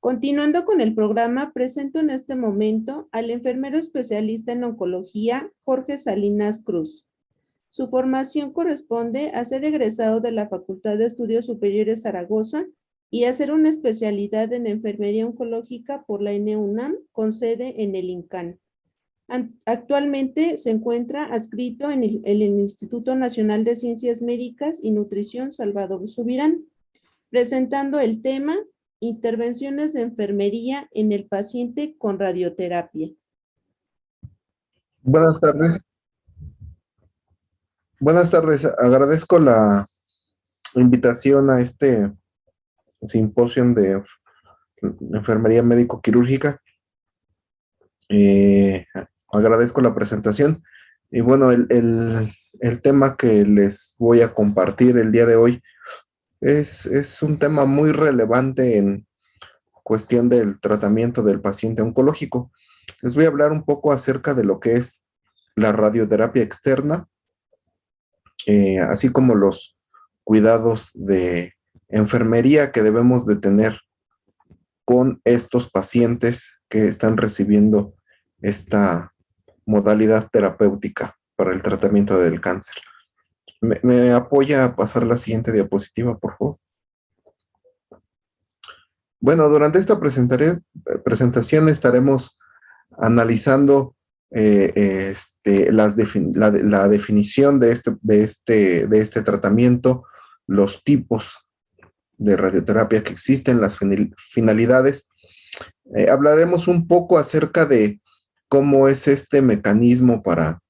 Continuando con el programa, presento en este momento al enfermero especialista en oncología, Jorge Salinas Cruz. Su formación corresponde a ser egresado de la Facultad de Estudios Superiores Zaragoza y hacer una especialidad en enfermería oncológica por la UNAM con sede en el INCAN. Actualmente se encuentra adscrito en el Instituto Nacional de Ciencias Médicas y Nutrición Salvador Subirán, presentando el tema Intervenciones de enfermería en el paciente con radioterapia. Buenas tardes. Buenas tardes. Agradezco la invitación a este simposio de enfermería médico-quirúrgica. Agradezco la presentación. Y bueno, el tema que les voy a compartir el día de hoy es un tema muy relevante en cuestión del tratamiento del paciente oncológico. Les voy a hablar un poco acerca de lo que es la radioterapia externa, así como los cuidados de enfermería que debemos de tener con estos pacientes que están recibiendo esta modalidad terapéutica para el tratamiento del cáncer. ¿Me apoya a pasar la siguiente diapositiva, por favor? Bueno, durante esta presentación estaremos analizando la definición de este tratamiento, los tipos de radioterapia que existen, las finalidades. Hablaremos un poco acerca de cómo es este mecanismo para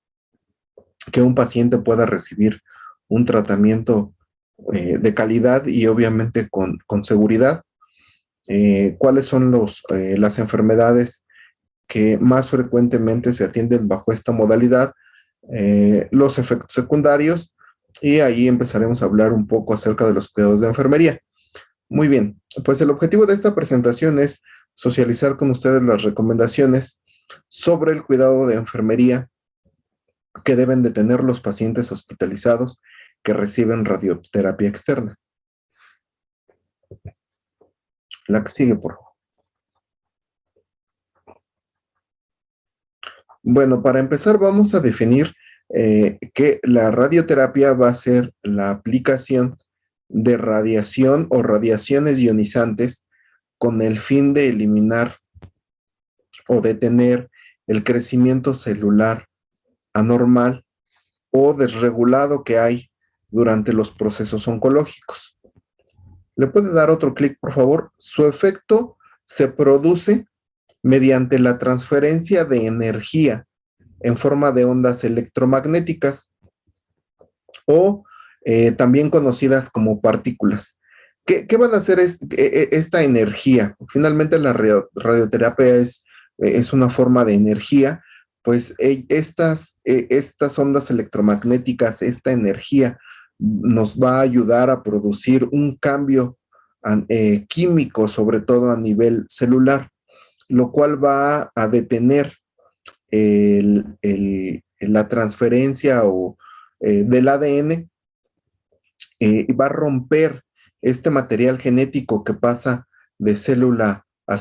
que un paciente pueda recibir un tratamiento de calidad y obviamente con seguridad. ¿Cuáles son las enfermedades que más frecuentemente se atienden bajo esta modalidad? Los efectos secundarios, y ahí empezaremos a hablar un poco acerca de los cuidados de enfermería. Muy bien, pues el objetivo de esta presentación es socializar con ustedes las recomendaciones sobre el cuidado de enfermería que deben de tener los pacientes hospitalizados que reciben radioterapia externa. La que sigue, por favor. Bueno, para empezar vamos a definir que la radioterapia va a ser la aplicación de radiación o radiaciones ionizantes con el fin de eliminar o detener el crecimiento celular anormal o desregulado que hay durante los procesos oncológicos. ¿Le puede dar otro clic, por favor? Su efecto se produce mediante la transferencia de energía en forma de ondas electromagnéticas o también conocidas como partículas. ¿Qué van a hacer esta energía? Finalmente la radioterapia es una forma de energía, pues estas ondas electromagnéticas, esta energía nos va a ayudar a producir un cambio químico, sobre todo a nivel celular, lo cual va a detener la transferencia del ADN, y va a romper este material genético que pasa de célula a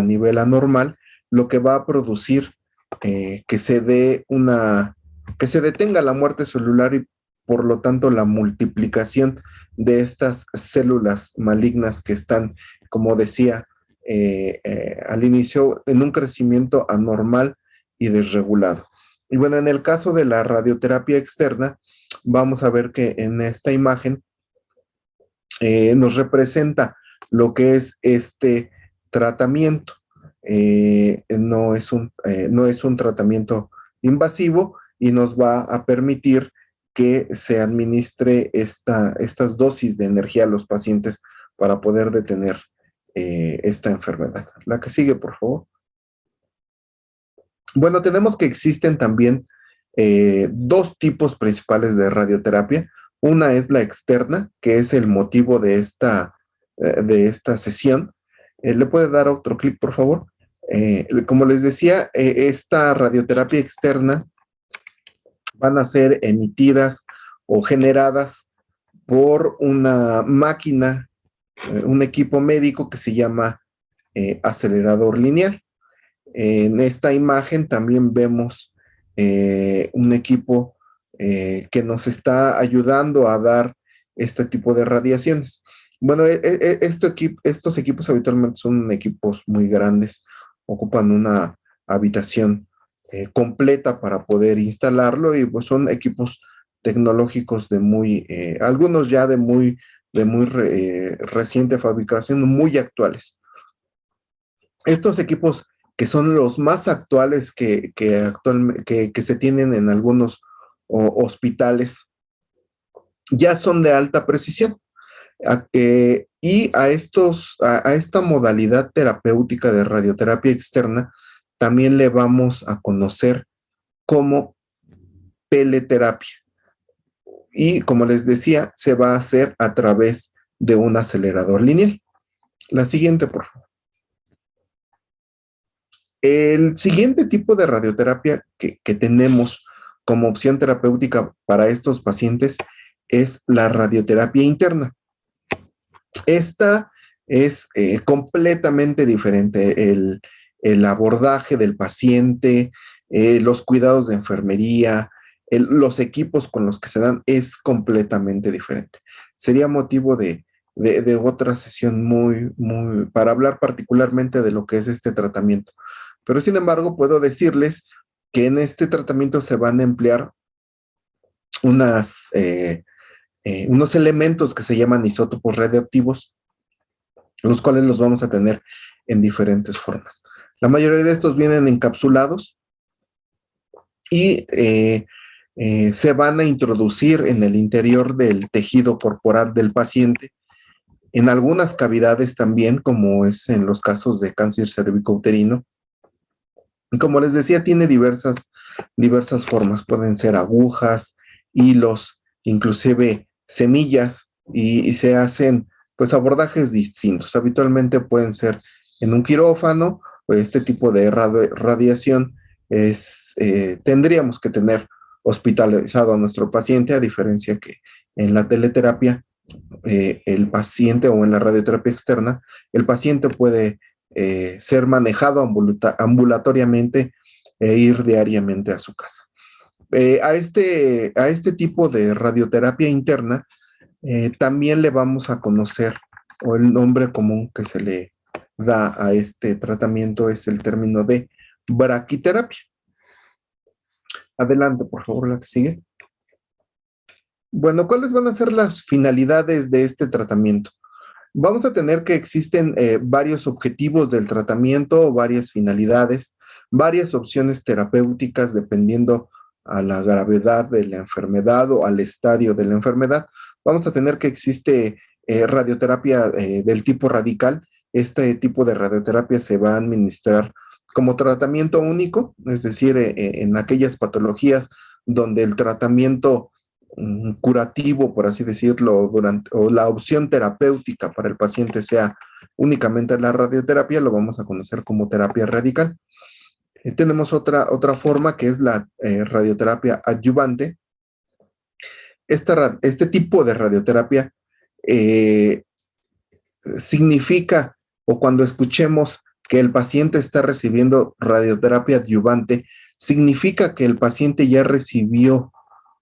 nivel anormal, lo que va a producir que se detenga la muerte celular y por lo tanto la multiplicación de estas células malignas que están, como decía al inicio, en un crecimiento anormal y desregulado. Y bueno, en el caso de la radioterapia externa, vamos a ver que en esta imagen nos representa lo que es este tratamiento. No es un tratamiento invasivo y nos va a permitir que se administre estas dosis de energía a los pacientes para poder detener esta enfermedad. La que sigue, por favor. Bueno, tenemos que existen también dos tipos principales de radioterapia. Una es la externa, que es el motivo de esta sesión. ¿Le puede dar otro clic, por favor? Como les decía, esta radioterapia externa van a ser emitidas o generadas por una máquina, un equipo médico que se llama acelerador lineal. En esta imagen también vemos un equipo que nos está ayudando a dar este tipo de radiaciones. Bueno, estos equipos habitualmente son equipos muy grandes, ocupan una habitación completa para poder instalarlo y pues son equipos tecnológicos algunos ya de muy reciente fabricación, muy actuales. Estos equipos que son los más actuales que se tienen en algunos hospitales, ya son de alta precisión. Y a esta modalidad terapéutica de radioterapia externa también le vamos a conocer como teleterapia. Y como les decía, se va a hacer a través de un acelerador lineal. La siguiente, por favor. El siguiente tipo de radioterapia que tenemos como opción terapéutica para estos pacientes es la radioterapia interna. Esta es completamente diferente. El abordaje del paciente, los cuidados de enfermería, los equipos con los que se dan es completamente diferente. Sería motivo de otra sesión para hablar particularmente de lo que es este tratamiento. Pero sin embargo, puedo decirles que en este tratamiento se van a emplear unos elementos que se llaman isótopos radioactivos, los cuales los vamos a tener en diferentes formas. La mayoría de estos vienen encapsulados y se van a introducir en el interior del tejido corporal del paciente, en algunas cavidades también, como es en los casos de cáncer cervicouterino. Como les decía, tiene diversas formas. Pueden ser agujas, hilos, inclusive semillas, y se hacen pues abordajes distintos. Habitualmente pueden ser en un quirófano, o este tipo de radiación tendríamos que tener hospitalizado a nuestro paciente, a diferencia que en la teleterapia, el paciente, o en la radioterapia externa, el paciente puede ser manejado ambulatoriamente e ir diariamente a su casa. A este tipo de radioterapia interna también le vamos a conocer, o el nombre común que se le da a este tratamiento es el término de braquiterapia. Adelante, por favor, la que sigue. Bueno, ¿cuáles van a ser las finalidades de este tratamiento? Vamos a tener que existen varios objetivos del tratamiento, varias finalidades, varias opciones terapéuticas dependiendo a la gravedad de la enfermedad o al estadio de la enfermedad. Vamos a tener que existe radioterapia del tipo radical. Este tipo de radioterapia se va a administrar como tratamiento único, es decir, en aquellas patologías donde el tratamiento curativo, por así decirlo, o la opción terapéutica para el paciente sea únicamente la radioterapia, lo vamos a conocer como terapia radical. Tenemos otra forma que es la radioterapia adyuvante. Este tipo de radioterapia significa, o cuando escuchemos que el paciente está recibiendo radioterapia adyuvante, significa que el paciente ya recibió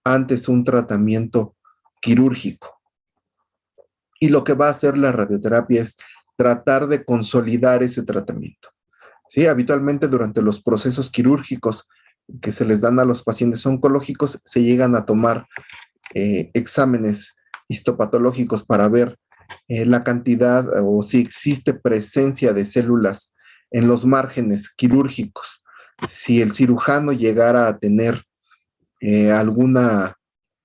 antes un tratamiento quirúrgico. Y lo que va a hacer la radioterapia es tratar de consolidar ese tratamiento. ¿Sí? Habitualmente durante los procesos quirúrgicos que se les dan a los pacientes oncológicos, se llegan a tomar exámenes histopatológicos para ver la cantidad o si existe presencia de células en los márgenes quirúrgicos. Si el cirujano llegara a tener alguna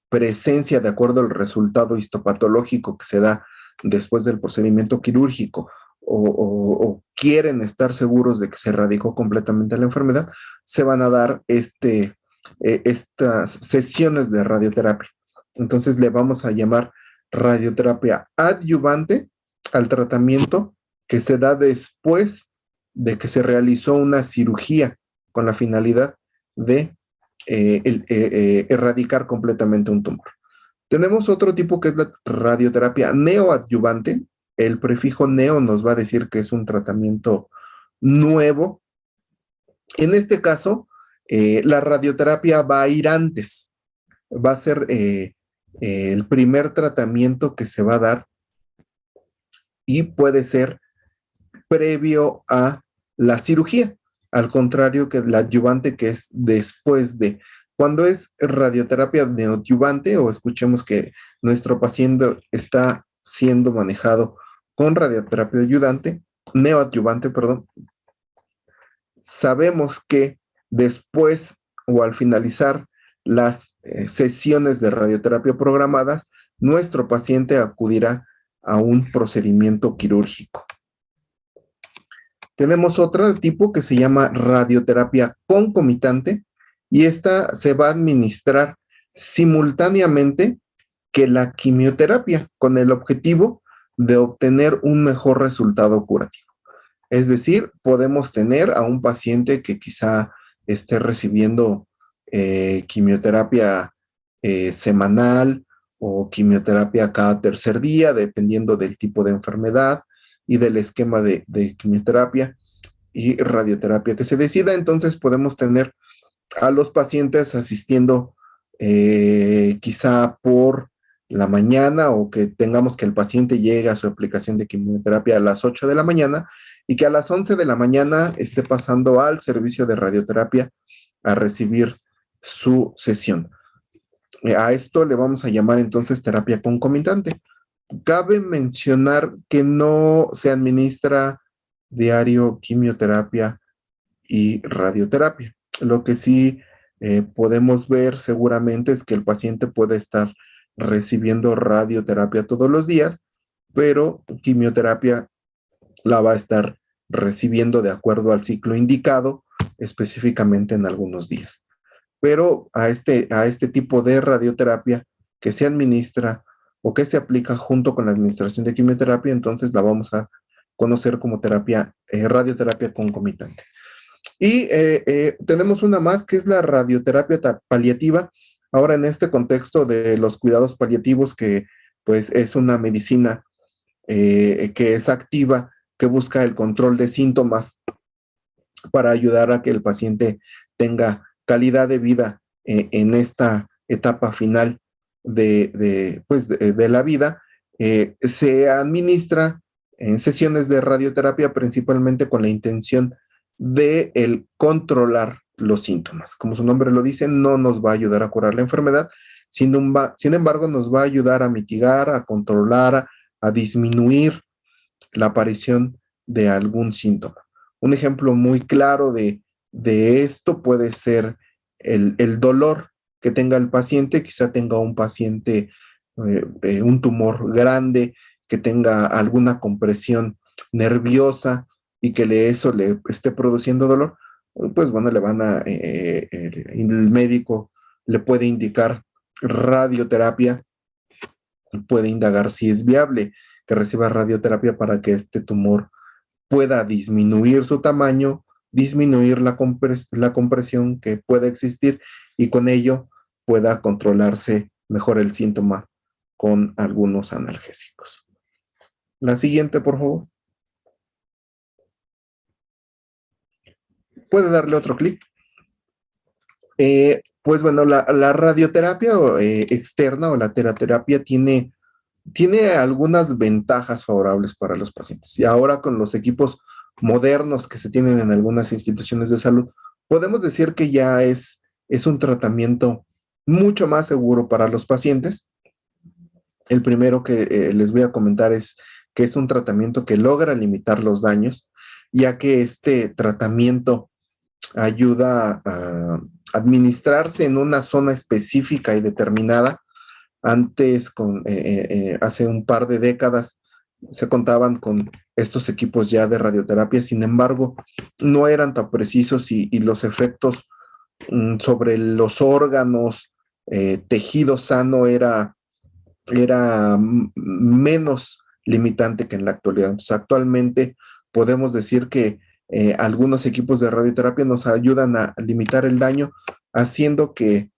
presencia de acuerdo al resultado histopatológico que se da después del procedimiento quirúrgico, o quieren estar seguros de que se erradicó completamente la enfermedad, se van a dar estas sesiones de radioterapia. Entonces le vamos a llamar radioterapia adyuvante al tratamiento que se da después de que se realizó una cirugía con la finalidad de erradicar completamente un tumor. Tenemos otro tipo que es la radioterapia neoadyuvante. el prefijo neo nos va a decir que es un tratamiento nuevo. En este caso, la radioterapia va a ir antes, va a ser el primer tratamiento que se va a dar y puede ser previo a la cirugía, al contrario que el adyuvante, que es después de. Cuando es radioterapia neoadyuvante, o escuchemos que nuestro paciente está siendo manejado con radioterapia neoadyuvante, perdón, sabemos que después o al finalizar las sesiones de radioterapia programadas, nuestro paciente acudirá a un procedimiento quirúrgico. Tenemos otro tipo que se llama radioterapia concomitante, y esta se va a administrar simultáneamente que la quimioterapia, con el objetivo de obtener un mejor resultado curativo. Es decir, podemos tener a un paciente que quizá esté recibiendo quimioterapia semanal o quimioterapia cada tercer día, dependiendo del tipo de enfermedad y del esquema de quimioterapia y radioterapia que se decida. Entonces podemos tener a los pacientes asistiendo quizá por la mañana, o que tengamos que el paciente llegue a su aplicación de quimioterapia a las 8 de la mañana y que a las 11 de la mañana esté pasando al servicio de radioterapia a recibir su sesión. A esto le vamos a llamar entonces terapia concomitante. Cabe mencionar que no se administra diario quimioterapia y radioterapia. Lo que sí podemos ver seguramente es que el paciente puede estar recibiendo radioterapia todos los días, pero quimioterapia la va a estar recibiendo de acuerdo al ciclo indicado, específicamente en algunos días. Pero a este tipo de radioterapia que se administra o que se aplica junto con la administración de quimioterapia, entonces la vamos a conocer como radioterapia concomitante. Y tenemos una más, que es la radioterapia paliativa. Ahora, en este contexto de los cuidados paliativos, que pues es una medicina que es activa, que busca el control de síntomas para ayudar a que el paciente tenga calidad de vida en esta etapa final de la vida. Se administra en sesiones de radioterapia principalmente con la intención de el controlar los síntomas. Como su nombre lo dice, no nos va a ayudar a curar la enfermedad, sin embargo nos va a ayudar a mitigar, a controlar, a disminuir la aparición de algún síntoma. Un ejemplo muy claro de esto puede ser el dolor que tenga el paciente. Quizá tenga un paciente un tumor grande, que tenga alguna compresión nerviosa y que eso le esté produciendo dolor. Pues bueno, el médico le puede indicar radioterapia, puede indagar si es viable que reciba radioterapia para que este tumor pueda disminuir su tamaño, disminuir la compresión que pueda existir, y con ello pueda controlarse mejor el síntoma con algunos analgésicos. La siguiente, por favor. Puede darle otro clic. Pues bueno, la radioterapia externa o la teraterapia tiene algunas ventajas favorables para los pacientes. Y ahora, con los equipos modernos que se tienen en algunas instituciones de salud, podemos decir que ya es un tratamiento mucho más seguro para los pacientes. El primero que les voy a comentar es que es un tratamiento que logra limitar los daños, ya que este tratamiento ayuda a administrarse en una zona específica y determinada. Antes, hace un par de décadas, se contaban con estos equipos ya de radioterapia. Sin embargo, no eran tan precisos, y los efectos sobre los órganos, tejido sano, era menos limitante que en la actualidad. Entonces, actualmente podemos decir que algunos equipos de radioterapia nos ayudan a limitar el daño, haciendo que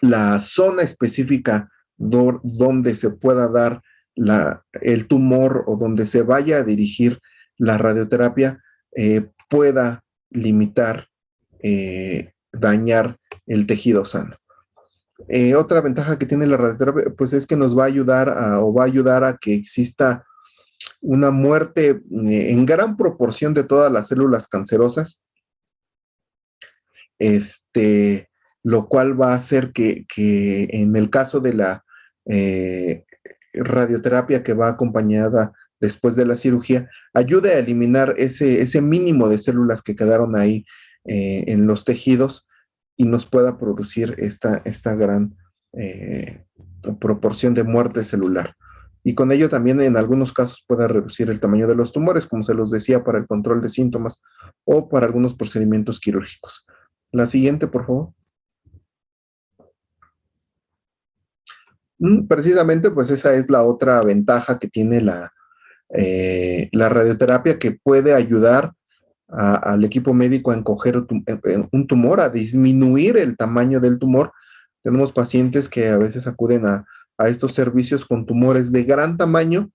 la zona específica donde se pueda dar el tumor o donde se vaya a dirigir la radioterapia pueda limitar, dañar el tejido sano. Otra ventaja que tiene la radioterapia, pues es que nos va a ayudar o va a ayudar a que exista una muerte en gran proporción de todas las células cancerosas, lo cual va a hacer que en el caso de la radioterapia que va acompañada después de la cirugía, ayude a eliminar ese mínimo de células que quedaron ahí en los tejidos y nos pueda producir esta gran proporción de muerte celular. Y con ello también en algunos casos pueda reducir el tamaño de los tumores, como se los decía, para el control de síntomas o para algunos procedimientos quirúrgicos. La siguiente, por favor. Precisamente, pues esa es la otra ventaja que tiene la radioterapia, que puede ayudar al equipo médico a encoger un tumor, a disminuir el tamaño del tumor. Tenemos pacientes que a veces acuden a estos servicios con tumores de gran tamaño,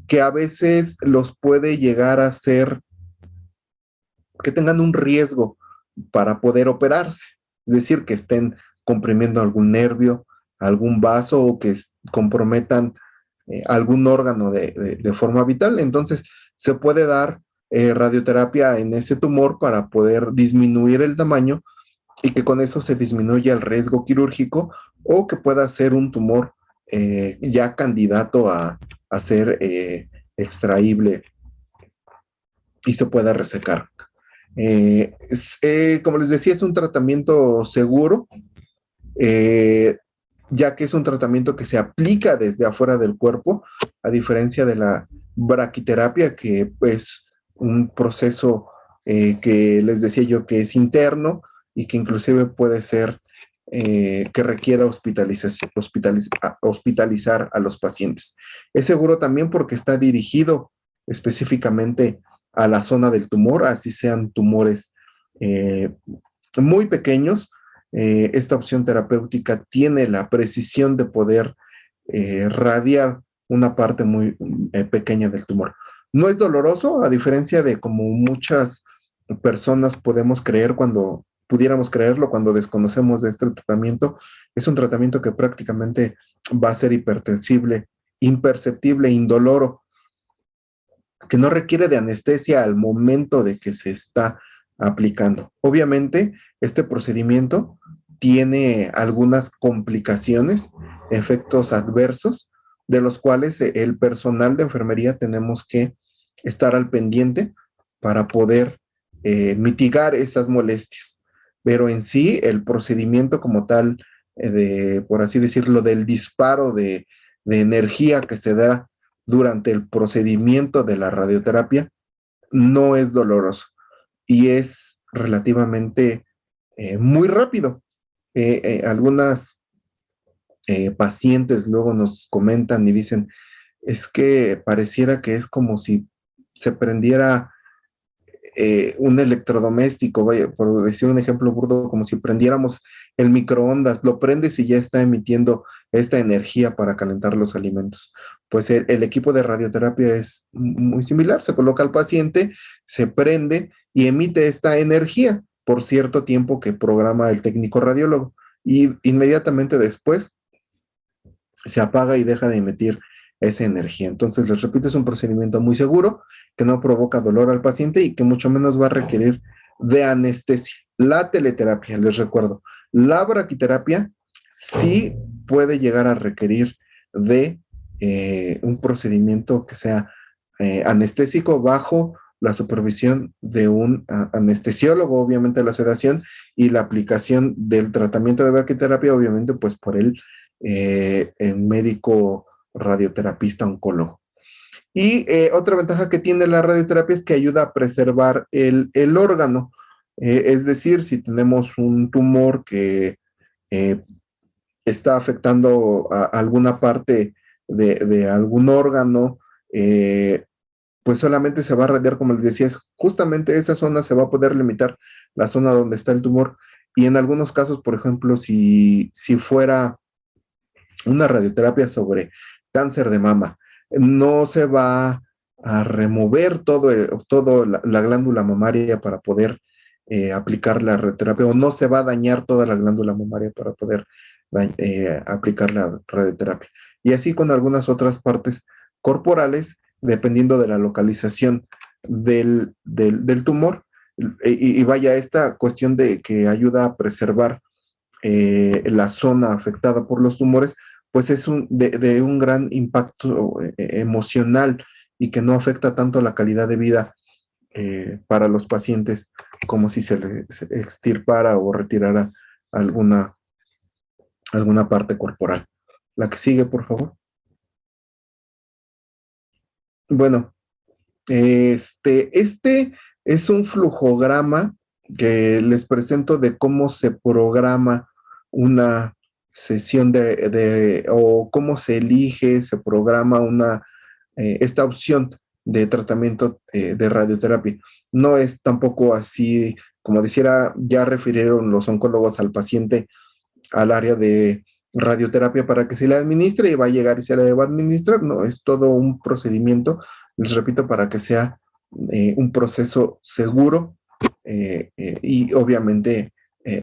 que a veces los puede llegar a ser que tengan un riesgo para poder operarse, es decir, que estén comprimiendo algún nervio, algún vaso o que comprometan algún órgano de forma vital. Entonces, se puede dar radioterapia en ese tumor para poder disminuir el tamaño y que con eso se disminuya el riesgo quirúrgico o que pueda ser un tumor ya candidato a ser extraíble y se pueda resecar. Como les decía, es un tratamiento seguro, ya que es un tratamiento que se aplica desde afuera del cuerpo, a diferencia de la braquiterapia, que es un proceso que les decía yo que es interno y que inclusive puede ser que requiera hospitalizar a los pacientes. Es seguro también porque está dirigido específicamente a la zona del tumor, así sean tumores muy pequeños. Esta opción terapéutica tiene la precisión de poder radiar una parte muy pequeña del tumor. No es doloroso, a diferencia de como muchas personas pudiéramos creerlo cuando desconocemos de este tratamiento. Es un tratamiento que prácticamente va a ser hipertensible, imperceptible, indoloro, que no requiere de anestesia al momento de que se está aplicando. Obviamente, este procedimiento tiene algunas complicaciones, efectos adversos, de los cuales el personal de enfermería tenemos que estar al pendiente para poder mitigar esas molestias. Pero en sí, el procedimiento como tal, por así decirlo, del disparo de energía que se da durante el procedimiento de la radioterapia no es doloroso y es relativamente muy rápido. Algunas pacientes luego nos comentan y dicen, es que pareciera que es como si se prendiera un electrodoméstico, vaya, por decir un ejemplo burdo, como si prendiéramos el microondas, lo prendes y ya está emitiendo esta energía para calentar los alimentos. Pues el equipo de radioterapia es muy similar, se coloca al paciente, se prende y emite esta energía por cierto tiempo que programa el técnico radiólogo y inmediatamente después se apaga y deja de emitir esa energía. Entonces, les repito, es un procedimiento muy seguro, que no provoca dolor al paciente y que mucho menos va a requerir de anestesia. La teleterapia, les recuerdo, la braquiterapia sí puede llegar a requerir de un procedimiento que sea anestésico bajo la supervisión de un anestesiólogo, obviamente la sedación y la aplicación del tratamiento de braquiterapia, obviamente pues por el médico radioterapista oncólogo. Y otra ventaja que tiene la radioterapia es que ayuda a preservar el órgano. Es decir, si tenemos un tumor que está afectando a alguna parte de algún órgano, pues solamente se va a radiar, como les decía, justamente esa zona se va a poder limitar, la zona donde está el tumor. Y en algunos casos, por ejemplo, si fuera una radioterapia sobre cáncer de mama, no se va a remover todo la glándula mamaria para poder aplicar la radioterapia, o no se va a dañar toda la glándula mamaria para poder aplicar la radioterapia. Y así con algunas otras partes corporales, dependiendo de la localización del tumor. Y vaya, esta cuestión de que ayuda a preservar la zona afectada por los tumores, pues es de un gran impacto emocional y que no afecta tanto la calidad de vida para los pacientes como si se les extirpara o retirara alguna parte corporal. La que sigue, por favor. Bueno, este es un flujograma que les presento de cómo se programa una sesión o cómo se elige, se programa esta opción de tratamiento de radioterapia. No es tampoco así, como dijera, ya refirieron los oncólogos al paciente al área de radioterapia para que se le administre y va a llegar y se le va a administrar. No, es todo un procedimiento, les repito, para que sea un proceso seguro y obviamente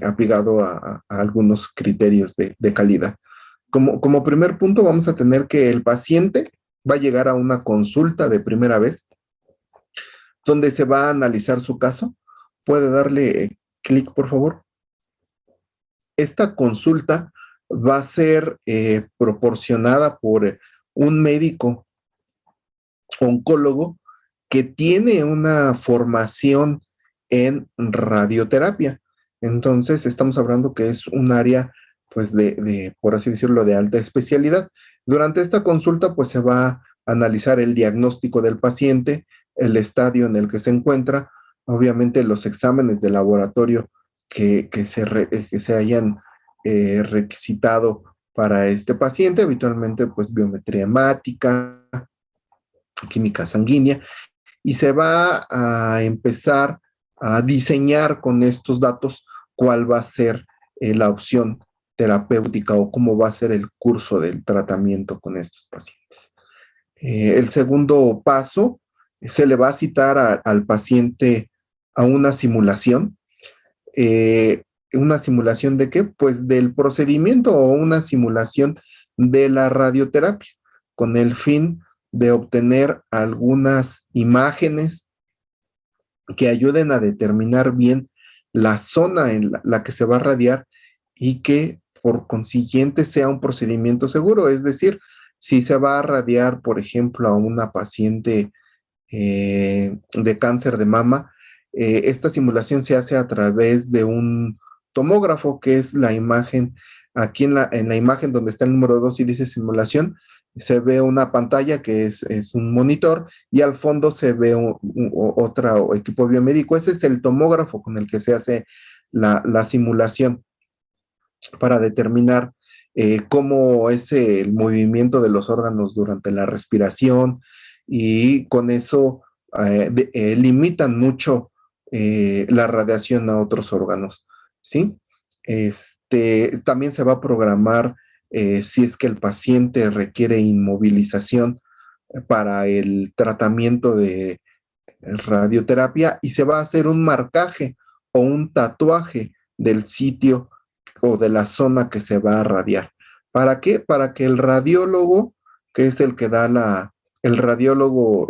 aplicado a algunos criterios de calidad. Como primer punto vamos a tener que el paciente va a llegar a una consulta de primera vez donde se va a analizar su caso. ¿Puede darle clic, por favor? Esta consulta va a ser proporcionada por un médico oncólogo que tiene una formación en radioterapia. Entonces, estamos hablando que es un área, pues, por así decirlo, de alta especialidad. Durante esta consulta, pues, se va a analizar el diagnóstico del paciente, el estadio en el que se encuentra, obviamente los exámenes de laboratorio que se hayan requisitado para este paciente, habitualmente, pues, biometría hemática, química sanguínea, y se va a empezar a diseñar con estos datos cuál va a ser la opción terapéutica o cómo va a ser el curso del tratamiento con estos pacientes. El segundo paso, se le va a citar al paciente a una simulación. ¿Una simulación de qué? Pues del procedimiento o una simulación de la radioterapia, con el fin de obtener algunas imágenes que ayuden a determinar bien la zona en la que se va a radiar y que por consiguiente sea un procedimiento seguro. Es decir, si se va a radiar, por ejemplo, a una paciente de cáncer de mama, esta simulación se hace a través de un tomógrafo, que es la imagen, aquí en la imagen donde está el número 2 y dice simulación, se ve una pantalla que es un monitor y al fondo se ve otro equipo biomédico. Ese es el tomógrafo con el que se hace la simulación para determinar cómo es el movimiento de los órganos durante la respiración, y con eso limitan mucho la radiación a otros órganos, ¿sí? También se va a programar si es que el paciente requiere inmovilización para el tratamiento de radioterapia, y se va a hacer un marcaje o un tatuaje del sitio o de la zona que se va a radiar. ¿Para qué? Para que el radiólogo, que es el que da el radiólogo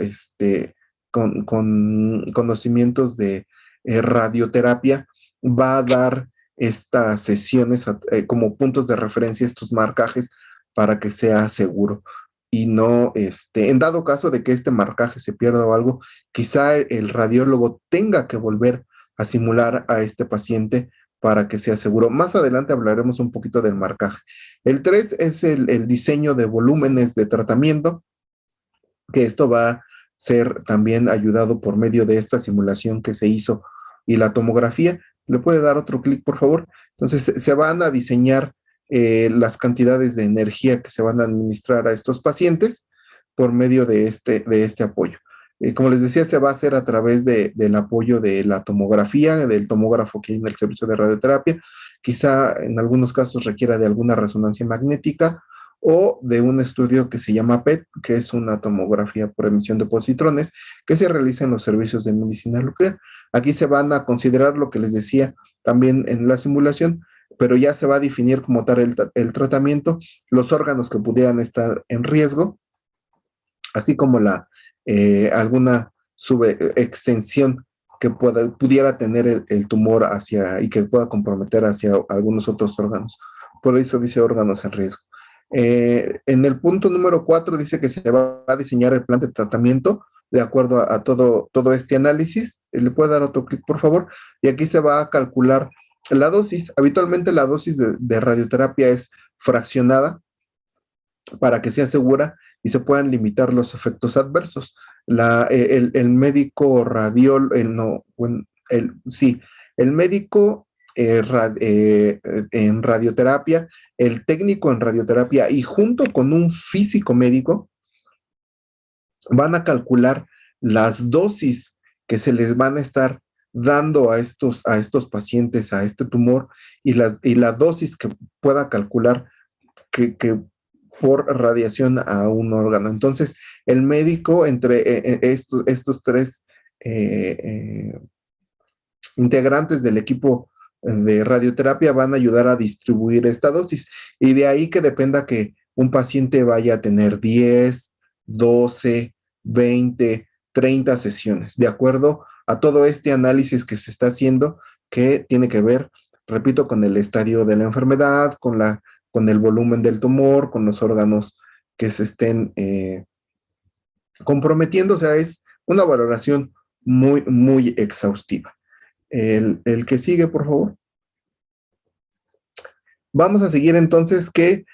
con conocimientos de radioterapia, va a dar estas sesiones como puntos de referencia, estos marcajes, para que sea seguro. Y no, en dado caso de que este marcaje se pierda o algo, quizá el radiólogo tenga que volver a simular a este paciente para que sea seguro. Más adelante hablaremos un poquito del marcaje. El 3 es el diseño de volúmenes de tratamiento, que esto va a ser también ayudado por medio de esta simulación que se hizo y la tomografía. ¿Le puede dar otro clic, por favor? Entonces, se van a diseñar las cantidades de energía que se van a administrar a estos pacientes por medio de este apoyo. Como les decía, se va a hacer a través del apoyo de la tomografía, del tomógrafo que hay en el servicio de radioterapia. Quizá en algunos casos requiera de alguna resonancia magnética o de un estudio que se llama PET, que es una tomografía por emisión de positrones, que se realiza en los servicios de medicina nuclear. Aquí se van a considerar lo que les decía también en la simulación, pero ya se va a definir como tal el tratamiento, los órganos que pudieran estar en riesgo, así como alguna extensión que pudiera tener el tumor hacia y que pueda comprometer hacia algunos otros órganos. Por eso dice órganos en riesgo. En el punto número 4 dice que se va a diseñar el plan de tratamiento de acuerdo a todo este análisis. ¿Le puede dar otro clic, por favor? Y aquí se va a calcular la dosis. Habitualmente la dosis de radioterapia es fraccionada para que sea segura y se puedan limitar los efectos adversos. El médico no, bueno, sí, el médico en radioterapia, el técnico en radioterapia y junto con un físico médico van a calcular las dosis que se les van a estar dando a estos pacientes, a este tumor, y la dosis que pueda calcular que por radiación a un órgano. Entonces, el médico entre estos tres eh, eh, integrantes del equipo de radioterapia van a ayudar a distribuir esta dosis. Y de ahí que dependa que un paciente vaya a tener 10, 12, 20, 30 sesiones, de acuerdo a todo este análisis que se está haciendo, que tiene que ver, repito, con el estadio de la enfermedad, con el volumen del tumor, con los órganos que se estén comprometiendo. O sea, es una valoración muy, muy exhaustiva. El que sigue, por favor. Vamos a seguir entonces que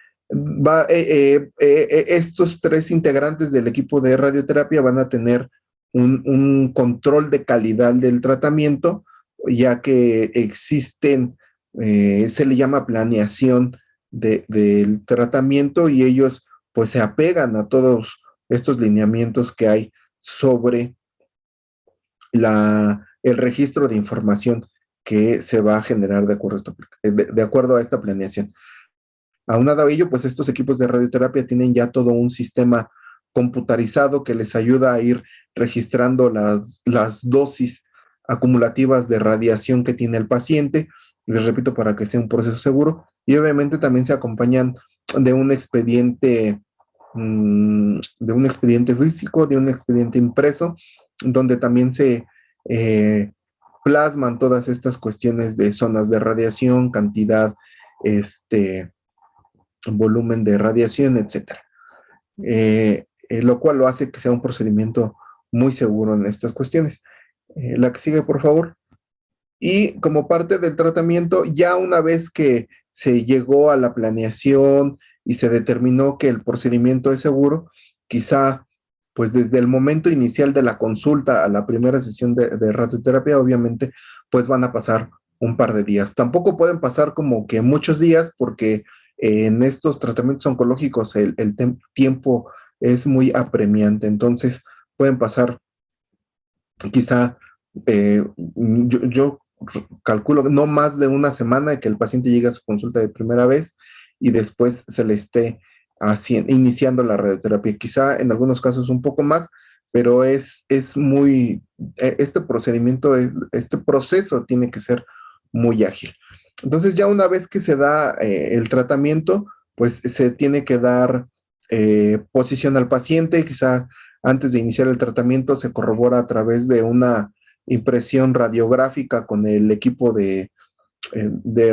estos tres integrantes del equipo de radioterapia van a tener un control de calidad del tratamiento, ya que existen, se le llama planeación del tratamiento, y ellos pues se apegan a todos estos lineamientos que hay sobre el registro de información que se va a generar de acuerdo a esta planeación. Aunado a ello, pues estos equipos de radioterapia tienen ya todo un sistema computarizado que les ayuda a ir registrando las dosis acumulativas de radiación que tiene el paciente, les repito, para que sea un proceso seguro, y obviamente también se acompañan de un expediente físico, de un expediente impreso, donde también se plasman todas estas cuestiones de zonas de radiación, cantidad, volumen de radiación, etcétera. Lo cual lo hace que sea un procedimiento muy seguro en estas cuestiones. La que sigue, por favor. Y como parte del tratamiento, ya una vez que se llegó a la planeación y se determinó que el procedimiento es seguro, quizá pues desde el momento inicial de la consulta a la primera sesión de radioterapia, obviamente, pues van a pasar un par de días. Tampoco pueden pasar como que muchos días, porque en estos tratamientos oncológicos el tiempo es muy apremiante. Entonces pueden pasar quizá, yo calculo no más de una semana de que el paciente llegue a su consulta de primera vez y después se le esté iniciando la radioterapia. Quizá en algunos casos un poco más, pero este procedimiento, este proceso tiene que ser muy ágil. Entonces ya una vez que se da el tratamiento, pues se tiene que dar posición al paciente. Quizá antes de iniciar el tratamiento se corrobora a través de una impresión radiográfica con el equipo de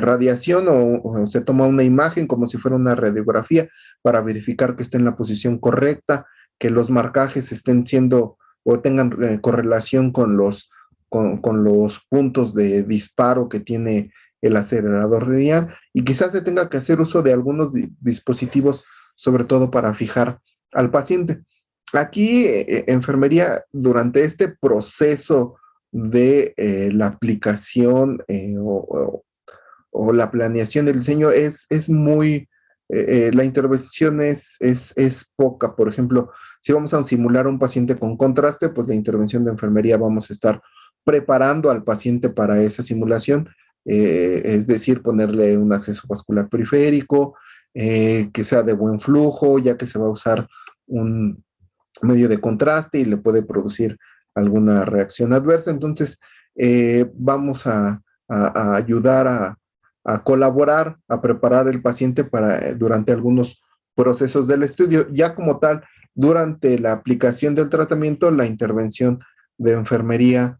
radiación, o se toma una imagen como si fuera una radiografía para verificar que esté en la posición correcta, que los marcajes estén siendo o tengan correlación con los puntos de disparo que tiene el acelerador radial, y quizás se tenga que hacer uso de algunos dispositivos, sobre todo para fijar al paciente. Aquí, enfermería, durante este proceso de la aplicación o la planeación del diseño es muy, la intervención es poca. Por ejemplo, si vamos a simular un paciente con contraste, pues la intervención de enfermería vamos a estar preparando al paciente para esa simulación, es decir, ponerle un acceso vascular periférico, que sea de buen flujo, ya que se va a usar un medio de contraste y le puede producir alguna reacción adversa. Entonces, vamos a ayudar a colaborar, a preparar el paciente para durante algunos procesos del estudio. Ya como tal, durante la aplicación del tratamiento, la intervención de enfermería,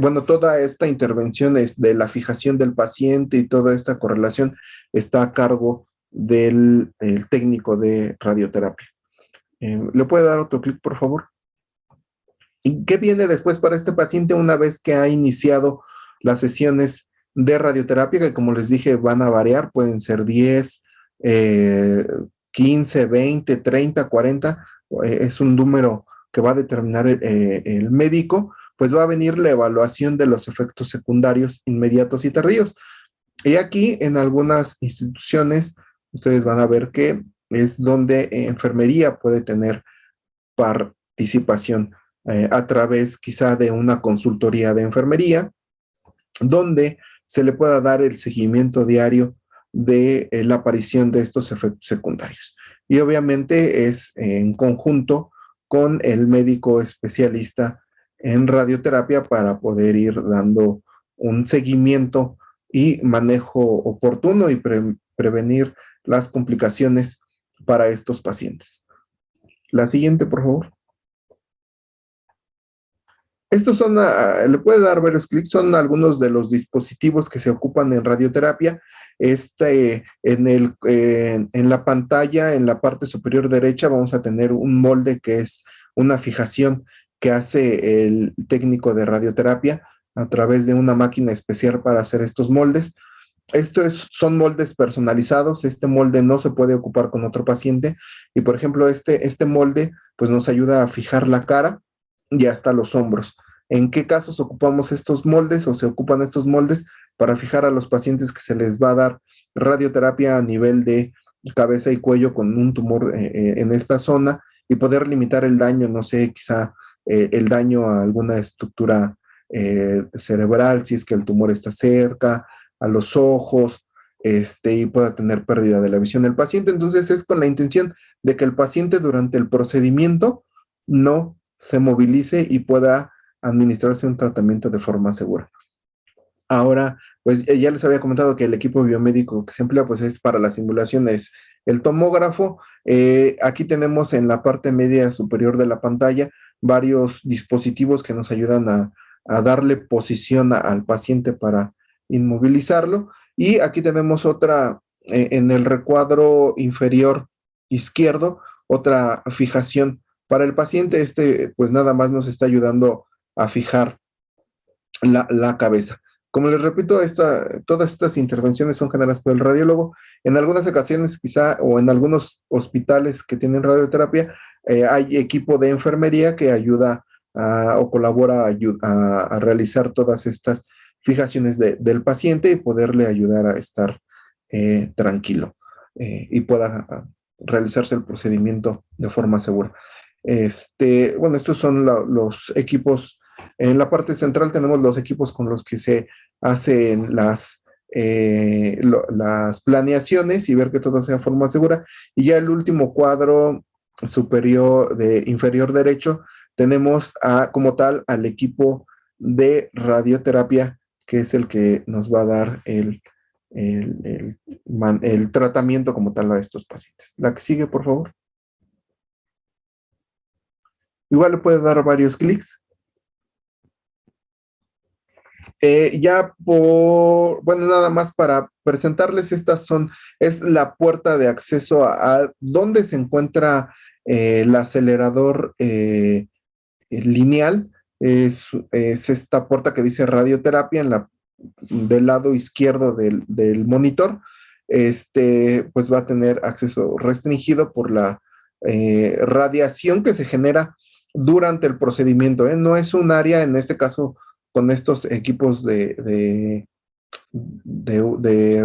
bueno, toda esta intervención es de la fijación del paciente y toda esta correlación está a cargo del el técnico de radioterapia. ¿Le puede dar otro clic, por favor? ¿Y qué viene después para este paciente una vez que ha iniciado las sesiones de radioterapia? Que como les dije, van a variar, pueden ser 10, 15, 20, 30, 40. Es un número que va a determinar el médico. Pues va a venir la evaluación de los efectos secundarios inmediatos y tardíos. Y aquí en algunas instituciones, ustedes van a ver que es donde enfermería puede tener participación a través quizá de una consultoría de enfermería, donde se le pueda dar el seguimiento diario de la aparición de estos efectos secundarios. Y obviamente es en conjunto con el médico especialista en radioterapia para poder ir dando un seguimiento y manejo oportuno y prevenir las complicaciones para estos pacientes. La siguiente, por favor. Estos son, le puede dar varios clics, son algunos de los dispositivos que se ocupan en radioterapia. En la pantalla, en la parte superior derecha, vamos a tener un molde que es una fijación que hace el técnico de radioterapia a través de una máquina especial para hacer estos moldes. Son moldes personalizados. Este molde no se puede ocupar con otro paciente. Y, por ejemplo, este molde pues nos ayuda a fijar la cara y hasta los hombros. ¿En qué casos ocupamos estos moldes o se ocupan estos moldes? Para fijar a los pacientes que se les va a dar radioterapia a nivel de cabeza y cuello con un tumor en esta zona y poder limitar el daño, no sé, quizá el daño a alguna estructura cerebral, si es que el tumor está cerca, a los ojos, y pueda tener pérdida de la visión del paciente. Entonces es con la intención de que el paciente durante el procedimiento no se movilice y pueda administrarse un tratamiento de forma segura. Ahora, pues ya les había comentado que el equipo biomédico que se emplea pues es para las simulaciones el tomógrafo. Aquí tenemos en la parte media superior de la pantalla varios dispositivos que nos ayudan a darle posición al paciente para inmovilizarlo. Y aquí tenemos otra, en el recuadro inferior izquierdo, otra fijación para el paciente. Pues nada más nos está ayudando a fijar la cabeza. Como les repito, todas estas intervenciones son generadas por el radiólogo. En algunas ocasiones, quizá, o en algunos hospitales que tienen radioterapia, hay equipo de enfermería que ayuda o colabora a realizar todas estas fijaciones del paciente y poderle ayudar a estar tranquilo y pueda realizarse el procedimiento de forma segura. Bueno, estos son los equipos. En la parte central tenemos los equipos con los que se hacen las planeaciones y ver que todo sea de forma segura. Y ya el último cuadro inferior derecho, tenemos como tal al equipo de radioterapia, que es el que nos va a dar el tratamiento como tal a estos pacientes. La que sigue, por favor. Igual le puede dar varios clics. Bueno, nada más para presentarles, es la puerta de acceso a donde se encuentra el acelerador lineal. Es esta puerta que dice radioterapia del lado izquierdo del monitor. Pues va a tener acceso restringido por la radiación que se genera durante el procedimiento. No es un área, en este caso, con estos equipos de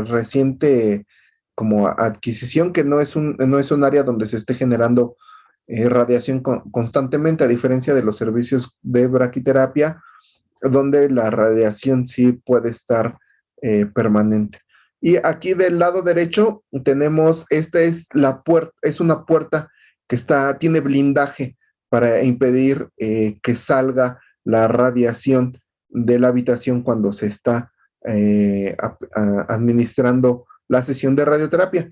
reciente como adquisición, que no es un área donde se esté generando radiación constantemente, a diferencia de los servicios de braquiterapia, donde la radiación sí puede estar permanente. Y aquí del lado derecho tenemos, esta es la puerta, es una puerta que tiene blindaje para impedir que salga la radiación de la habitación cuando se está administrando la sesión de radioterapia.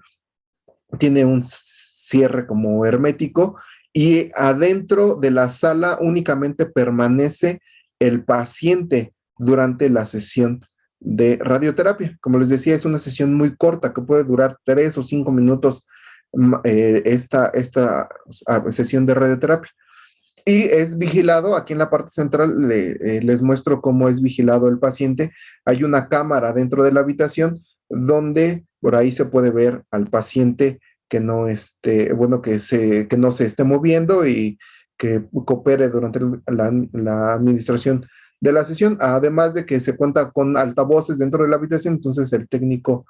Tiene un cierre como hermético y adentro de la sala únicamente permanece el paciente durante la sesión de radioterapia. Como les decía, es una sesión muy corta que puede durar 3 o 5 minutos esta sesión de radioterapia. Y es vigilado, aquí en la parte central les muestro cómo es vigilado el paciente. Hay una cámara dentro de la habitación donde por ahí se puede ver al paciente que no bueno, que no se esté moviendo y que coopere durante la administración de la sesión, además de que se cuenta con altavoces dentro de la habitación, entonces el técnico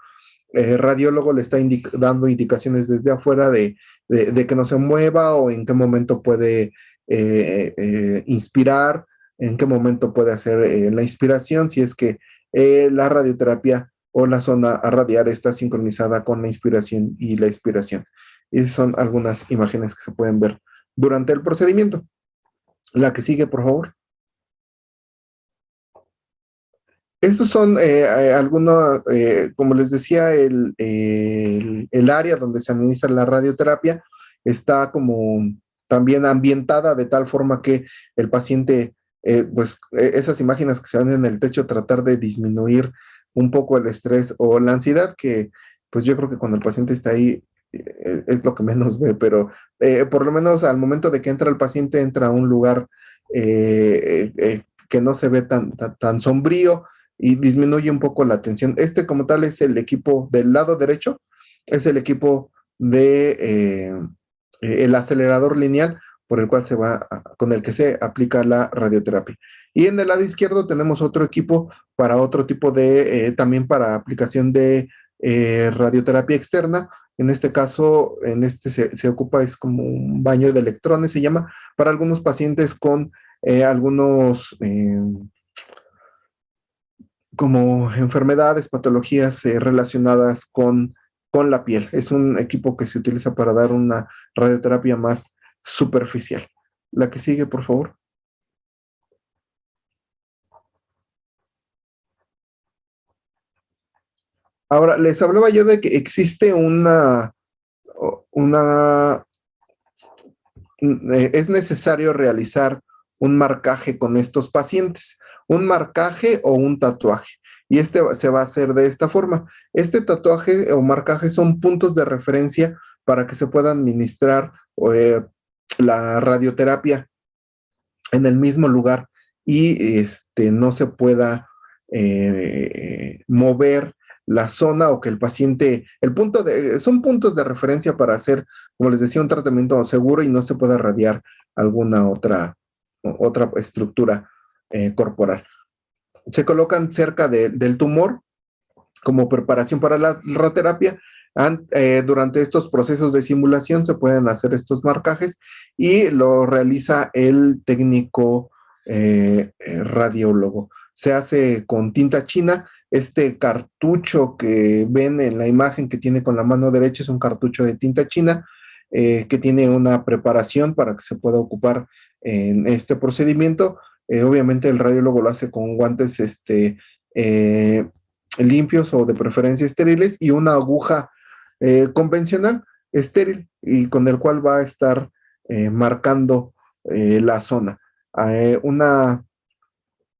radiólogo le está dando indicaciones desde afuera de que no se mueva o en qué momento puede inspirar, en qué momento puede hacer la inspiración, si es que la radioterapia o la zona a radiar está sincronizada con la inspiración y la expiración. Y son algunas imágenes que se pueden ver durante el procedimiento. La que sigue, por favor. Estos son algunos, como les decía, el área donde se administra la radioterapia está como también ambientada de tal forma que el paciente, esas imágenes que se ven en el techo, tratar de disminuir un poco el estrés o la ansiedad, que pues yo creo que cuando el paciente está ahí es lo que menos ve, pero por lo menos al momento de que entra el paciente, entra a un lugar que no se ve tan sombrío y disminuye un poco la tensión. Como tal es el equipo del lado derecho, es el equipo de el acelerador lineal por el cual con el que se aplica la radioterapia. Y en el lado izquierdo tenemos otro equipo para otro tipo también para aplicación de radioterapia externa. En este caso, se ocupa, es como un baño de electrones, se llama, para algunos pacientes con algunos como enfermedades, patologías relacionadas con la piel. Es un equipo que se utiliza para dar una radioterapia más superficial. La que sigue, por favor. Ahora, les hablaba yo de que existe es necesario realizar un marcaje con estos pacientes, un marcaje o un tatuaje. Y se va a hacer de esta forma. Este tatuaje o marcaje son puntos de referencia para que se pueda administrar la radioterapia en el mismo lugar y no se pueda mover la zona o que el paciente, son puntos de referencia para hacer, como les decía, un tratamiento seguro y no se pueda radiar alguna otra estructura corporal. Se colocan cerca del tumor como preparación para la radioterapia. Durante estos procesos de simulación se pueden hacer estos marcajes y lo realiza el técnico radiólogo. Se hace con tinta china. Este cartucho que ven en la imagen que tiene con la mano derecha es un cartucho de tinta china que tiene una preparación para que se pueda ocupar en este procedimiento. Obviamente el radiólogo lo hace con guantes limpios o de preferencia estériles y una aguja convencional estéril y con el cual va a estar marcando la zona. Una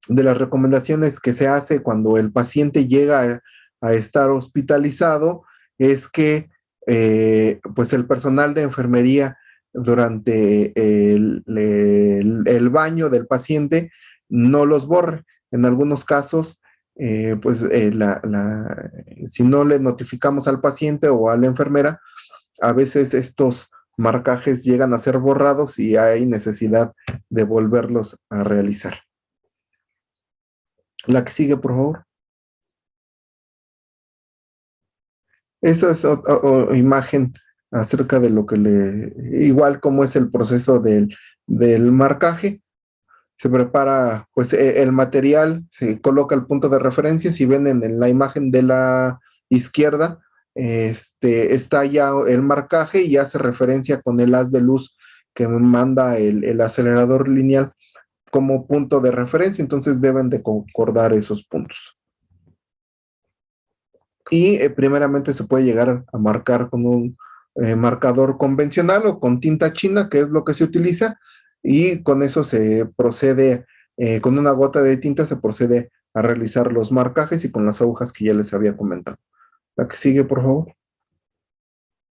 de las recomendaciones que se hace cuando el paciente llega a estar hospitalizado es que pues el personal de enfermería durante el baño del paciente no los borre. En algunos casos, si no le notificamos al paciente o a la enfermera, a veces estos marcajes llegan a ser borrados y hay necesidad de volverlos a realizar. La que sigue, por favor. Esta es otra imagen acerca de lo que igual como es el proceso del marcaje. Se prepara pues el material, se coloca el punto de referencia. Si ven en la imagen de la izquierda, está ya el marcaje y hace referencia con el haz de luz que manda el acelerador lineal como punto de referencia, entonces deben de concordar esos puntos. Y primeramente se puede llegar a marcar con un marcador convencional o con tinta china, que es lo que se utiliza, y con eso se procede, con una gota de tinta se procede a realizar los marcajes y con las agujas que ya les había comentado. La que sigue, por favor.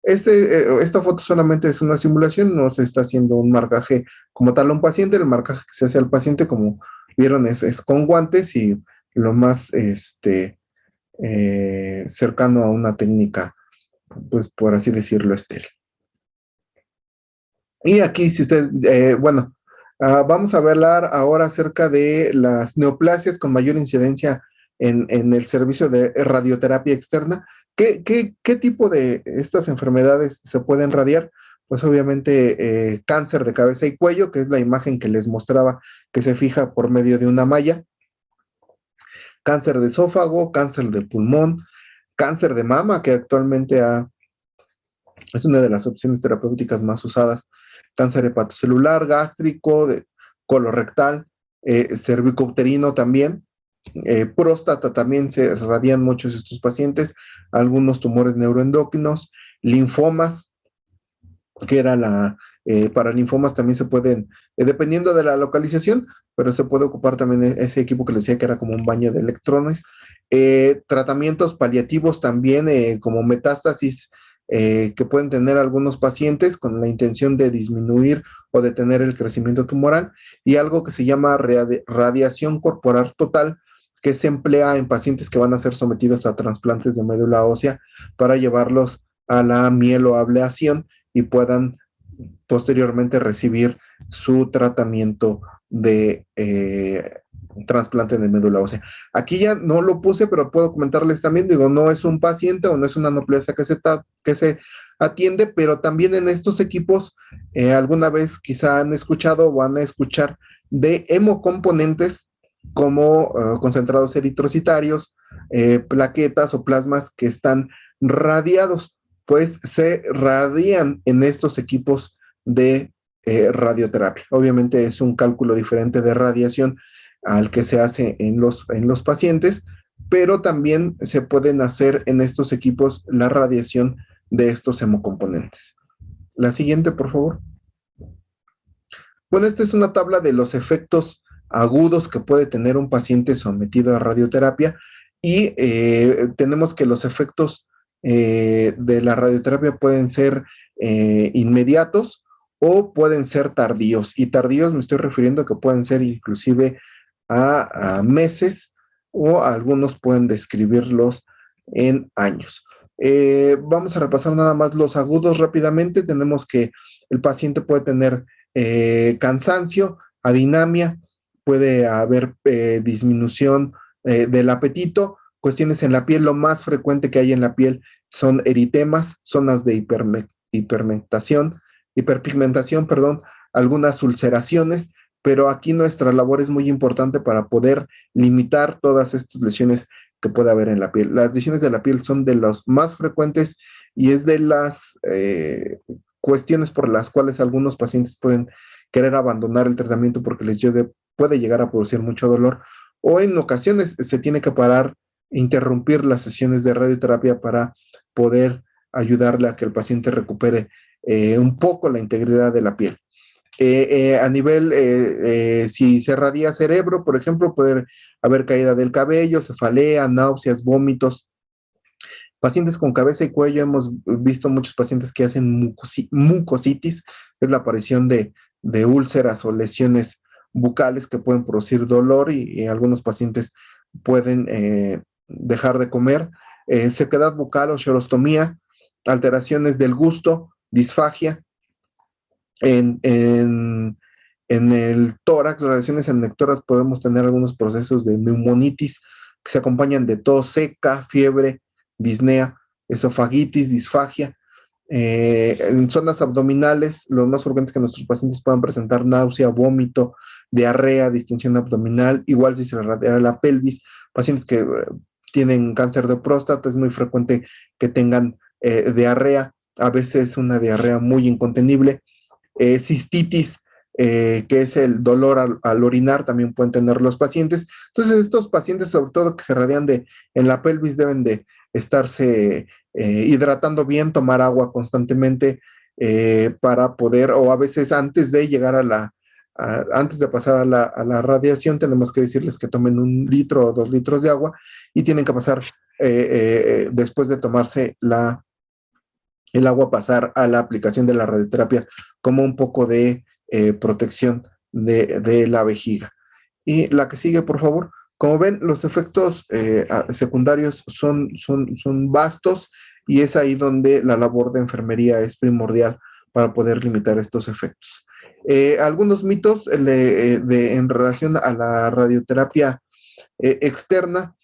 Esta foto solamente es una simulación, no se está haciendo un marcaje como tal a un paciente. El marcaje que se hace al paciente, como vieron, es con guantes y lo más cercano a una técnica, pues por así decirlo, estéril. Y aquí, si ustedes, bueno, vamos a hablar ahora acerca de las neoplasias con mayor incidencia en el servicio de radioterapia externa. ¿Qué tipo de estas enfermedades se pueden radiar? Pues obviamente cáncer de cabeza y cuello, que es la imagen que les mostraba, que se fija por medio de una malla, cáncer de esófago, cáncer de pulmón, cáncer de mama, que actualmente es una de las opciones terapéuticas más usadas, cáncer hepatocelular, gástrico, colorectal, cervicouterino también, próstata también se radian muchos de estos pacientes, algunos tumores neuroendocrinos, linfomas, que era para linfomas también se pueden, dependiendo de la localización, pero se puede ocupar también ese equipo que les decía que era como un baño de electrones. Tratamientos paliativos también, como metástasis, que pueden tener algunos pacientes con la intención de disminuir o detener el crecimiento tumoral, y algo que se llama radiación corporal total, que se emplea en pacientes que van a ser sometidos a trasplantes de médula ósea para llevarlos a la mieloablación y puedan posteriormente recibir su tratamiento de trasplante de médula ósea. Aquí ya no lo puse, pero puedo comentarles también, digo, no es un paciente o no es una neoplasia que se atiende, pero también en estos equipos alguna vez quizá han escuchado o van a escuchar de hemocomponentes como concentrados eritrocitarios, plaquetas o plasmas que están radiados, pues se radian en estos equipos de radioterapia. Obviamente es un cálculo diferente de radiación al que se hace en los pacientes, pero también se pueden hacer en estos equipos la radiación de estos hemocomponentes. La siguiente, por favor. Bueno, esta es una tabla de los efectos agudos que puede tener un paciente sometido a radioterapia, y tenemos que los efectos de la radioterapia pueden ser inmediatos o pueden ser tardíos, y tardíos me estoy refiriendo a que pueden ser inclusive a meses, o algunos pueden describirlos en años. Vamos a repasar nada más los agudos rápidamente. Tenemos que el paciente puede tener cansancio, adinamia, puede haber disminución del apetito, cuestiones en la piel. Lo más frecuente que hay en la piel son eritemas, zonas de hiperpigmentación, perdón, algunas ulceraciones, pero aquí nuestra labor es muy importante para poder limitar todas estas lesiones que puede haber en la piel. Las lesiones de la piel son de las más frecuentes y es de las cuestiones por las cuales algunos pacientes pueden querer abandonar el tratamiento porque puede llegar a producir mucho dolor, o en ocasiones se tiene que parar, interrumpir las sesiones de radioterapia para poder ayudarle a que el paciente recupere un poco la integridad de la piel. A nivel, si se radia cerebro, por ejemplo, puede haber caída del cabello, cefalea, náuseas, vómitos. Pacientes con cabeza y cuello, hemos visto muchos pacientes que hacen mucositis, que es la aparición de úlceras o lesiones bucales que pueden producir dolor, y algunos pacientes pueden dejar de comer. Sequedad bucal o xerostomía, alteraciones del gusto, disfagia. En el tórax, radiaciones anectoras, podemos tener algunos procesos de neumonitis que se acompañan de tos seca, fiebre, disnea, esofagitis, disfagia. En zonas abdominales, lo más frecuente es que nuestros pacientes puedan presentar náusea, vómito, diarrea, distensión abdominal, igual si se radiara la pelvis, pacientes que tienen cáncer de próstata, es muy frecuente que tengan diarrea, a veces una diarrea muy incontenible, cistitis, que es el dolor al orinar, también pueden tener los pacientes. Entonces, estos pacientes, sobre todo que se radian en la pelvis, deben de estarse hidratando bien, tomar agua constantemente para poder, o a veces antes de llegar antes de pasar a la radiación, tenemos que decirles que tomen 1 litro o 2 litros de agua y tienen que pasar, después de tomarse el agua, pasar a la aplicación de la radioterapia como un poco de protección de la vejiga. Y la que sigue, por favor. Como ven, los efectos secundarios son vastos y es ahí donde la labor de enfermería es primordial para poder limitar estos efectos. Algunos mitos en relación a la radioterapia externa,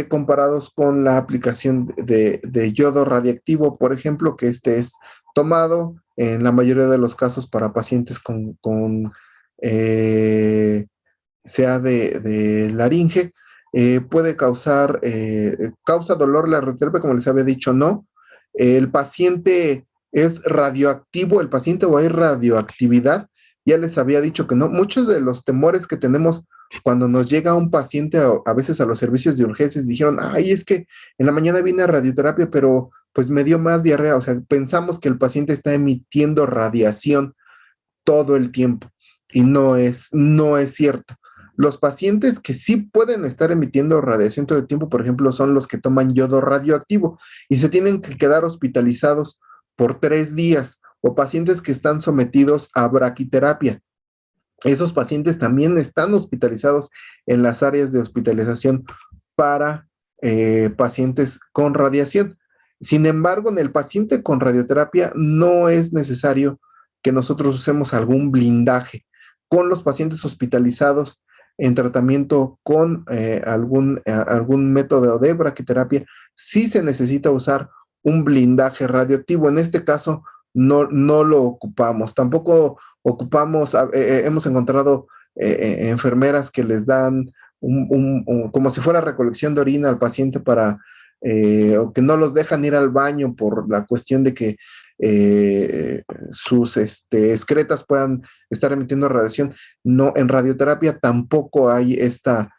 comparados con la aplicación de yodo radiactivo, por ejemplo, que este es tomado en la mayoría de los casos para pacientes sea de laringe, puede causa dolor la radioterapia, como les había dicho, no. El paciente es radioactivo, el paciente o hay radioactividad, ya les había dicho que no. Muchos de los temores que tenemos cuando nos llega un paciente a veces a los servicios de urgencias, dijeron, ay, es que en la mañana vine a radioterapia, pero pues me dio más diarrea. O sea, pensamos que el paciente está emitiendo radiación todo el tiempo y no es cierto. Los pacientes que sí pueden estar emitiendo radiación todo el tiempo, por ejemplo, son los que toman yodo radioactivo y se tienen que quedar hospitalizados por 3 días, o pacientes que están sometidos a braquiterapia. Esos pacientes también están hospitalizados en las áreas de hospitalización para pacientes con radiación. Sin embargo, en el paciente con radioterapia no es necesario que nosotros usemos algún blindaje. Con los pacientes hospitalizados en tratamiento con algún método de braquiterapia, sí se necesita usar un blindaje radioactivo. En este caso, no lo ocupamos. Tampoco ocupamos, hemos encontrado enfermeras que les dan como si fuera recolección de orina al paciente o que no los dejan ir al baño por la cuestión de que sus excretas puedan estar emitiendo radiación. No, en radioterapia tampoco hay esta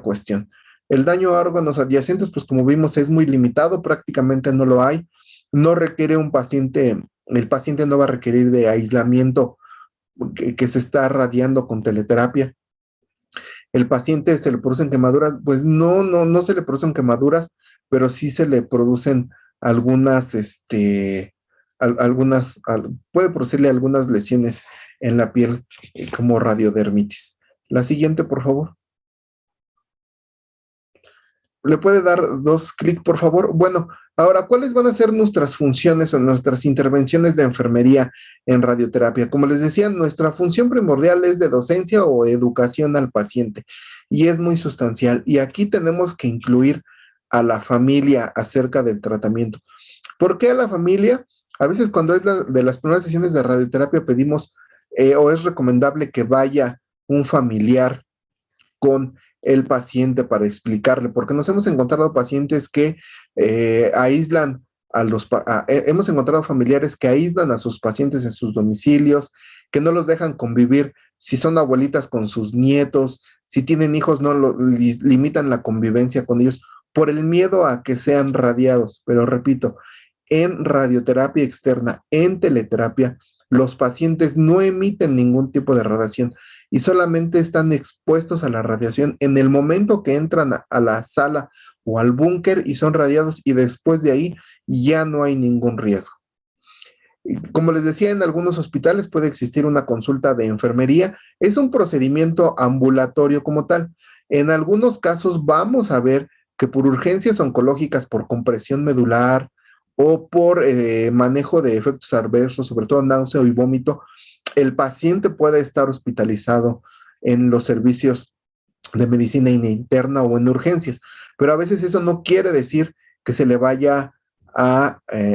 cuestión. El daño a órganos adyacentes, pues como vimos, es muy limitado, prácticamente no lo hay. No requiere el paciente no va a requerir de aislamiento que se está radiando con teleterapia. El paciente se le producen quemaduras, pues no se le producen quemaduras, pero sí se le producen algunas, puede producirle algunas lesiones en la piel, como radiodermitis. La siguiente, por favor. ¿Le puede dar 2 clics, por favor? Bueno, ahora, ¿cuáles van a ser nuestras funciones o nuestras intervenciones de enfermería en radioterapia? Como les decía, nuestra función primordial es de docencia o educación al paciente y es muy sustancial. Y aquí tenemos que incluir a la familia acerca del tratamiento. ¿Por qué a la familia? A veces cuando es de las primeras sesiones de radioterapia pedimos o es recomendable que vaya un familiar con el paciente para explicarle, porque nos hemos encontrado pacientes que aíslan hemos encontrado familiares que aíslan a sus pacientes en sus domicilios, que no los dejan convivir, si son abuelitas con sus nietos, si tienen hijos no limitan la convivencia con ellos por el miedo a que sean radiados. Pero repito, en radioterapia externa, en teleterapia, los pacientes no emiten ningún tipo de radiación y solamente están expuestos a la radiación en el momento que entran a la sala o al búnker y son radiados, y después de ahí ya no hay ningún riesgo. Como les decía, en algunos hospitales puede existir una consulta de enfermería. Es un procedimiento ambulatorio como tal. En algunos casos vamos a ver que por urgencias oncológicas, por compresión medular o por manejo de efectos adversos, sobre todo náusea y vómito, el paciente puede estar hospitalizado en los servicios de medicina interna o en urgencias, pero a veces eso no quiere decir que se le vaya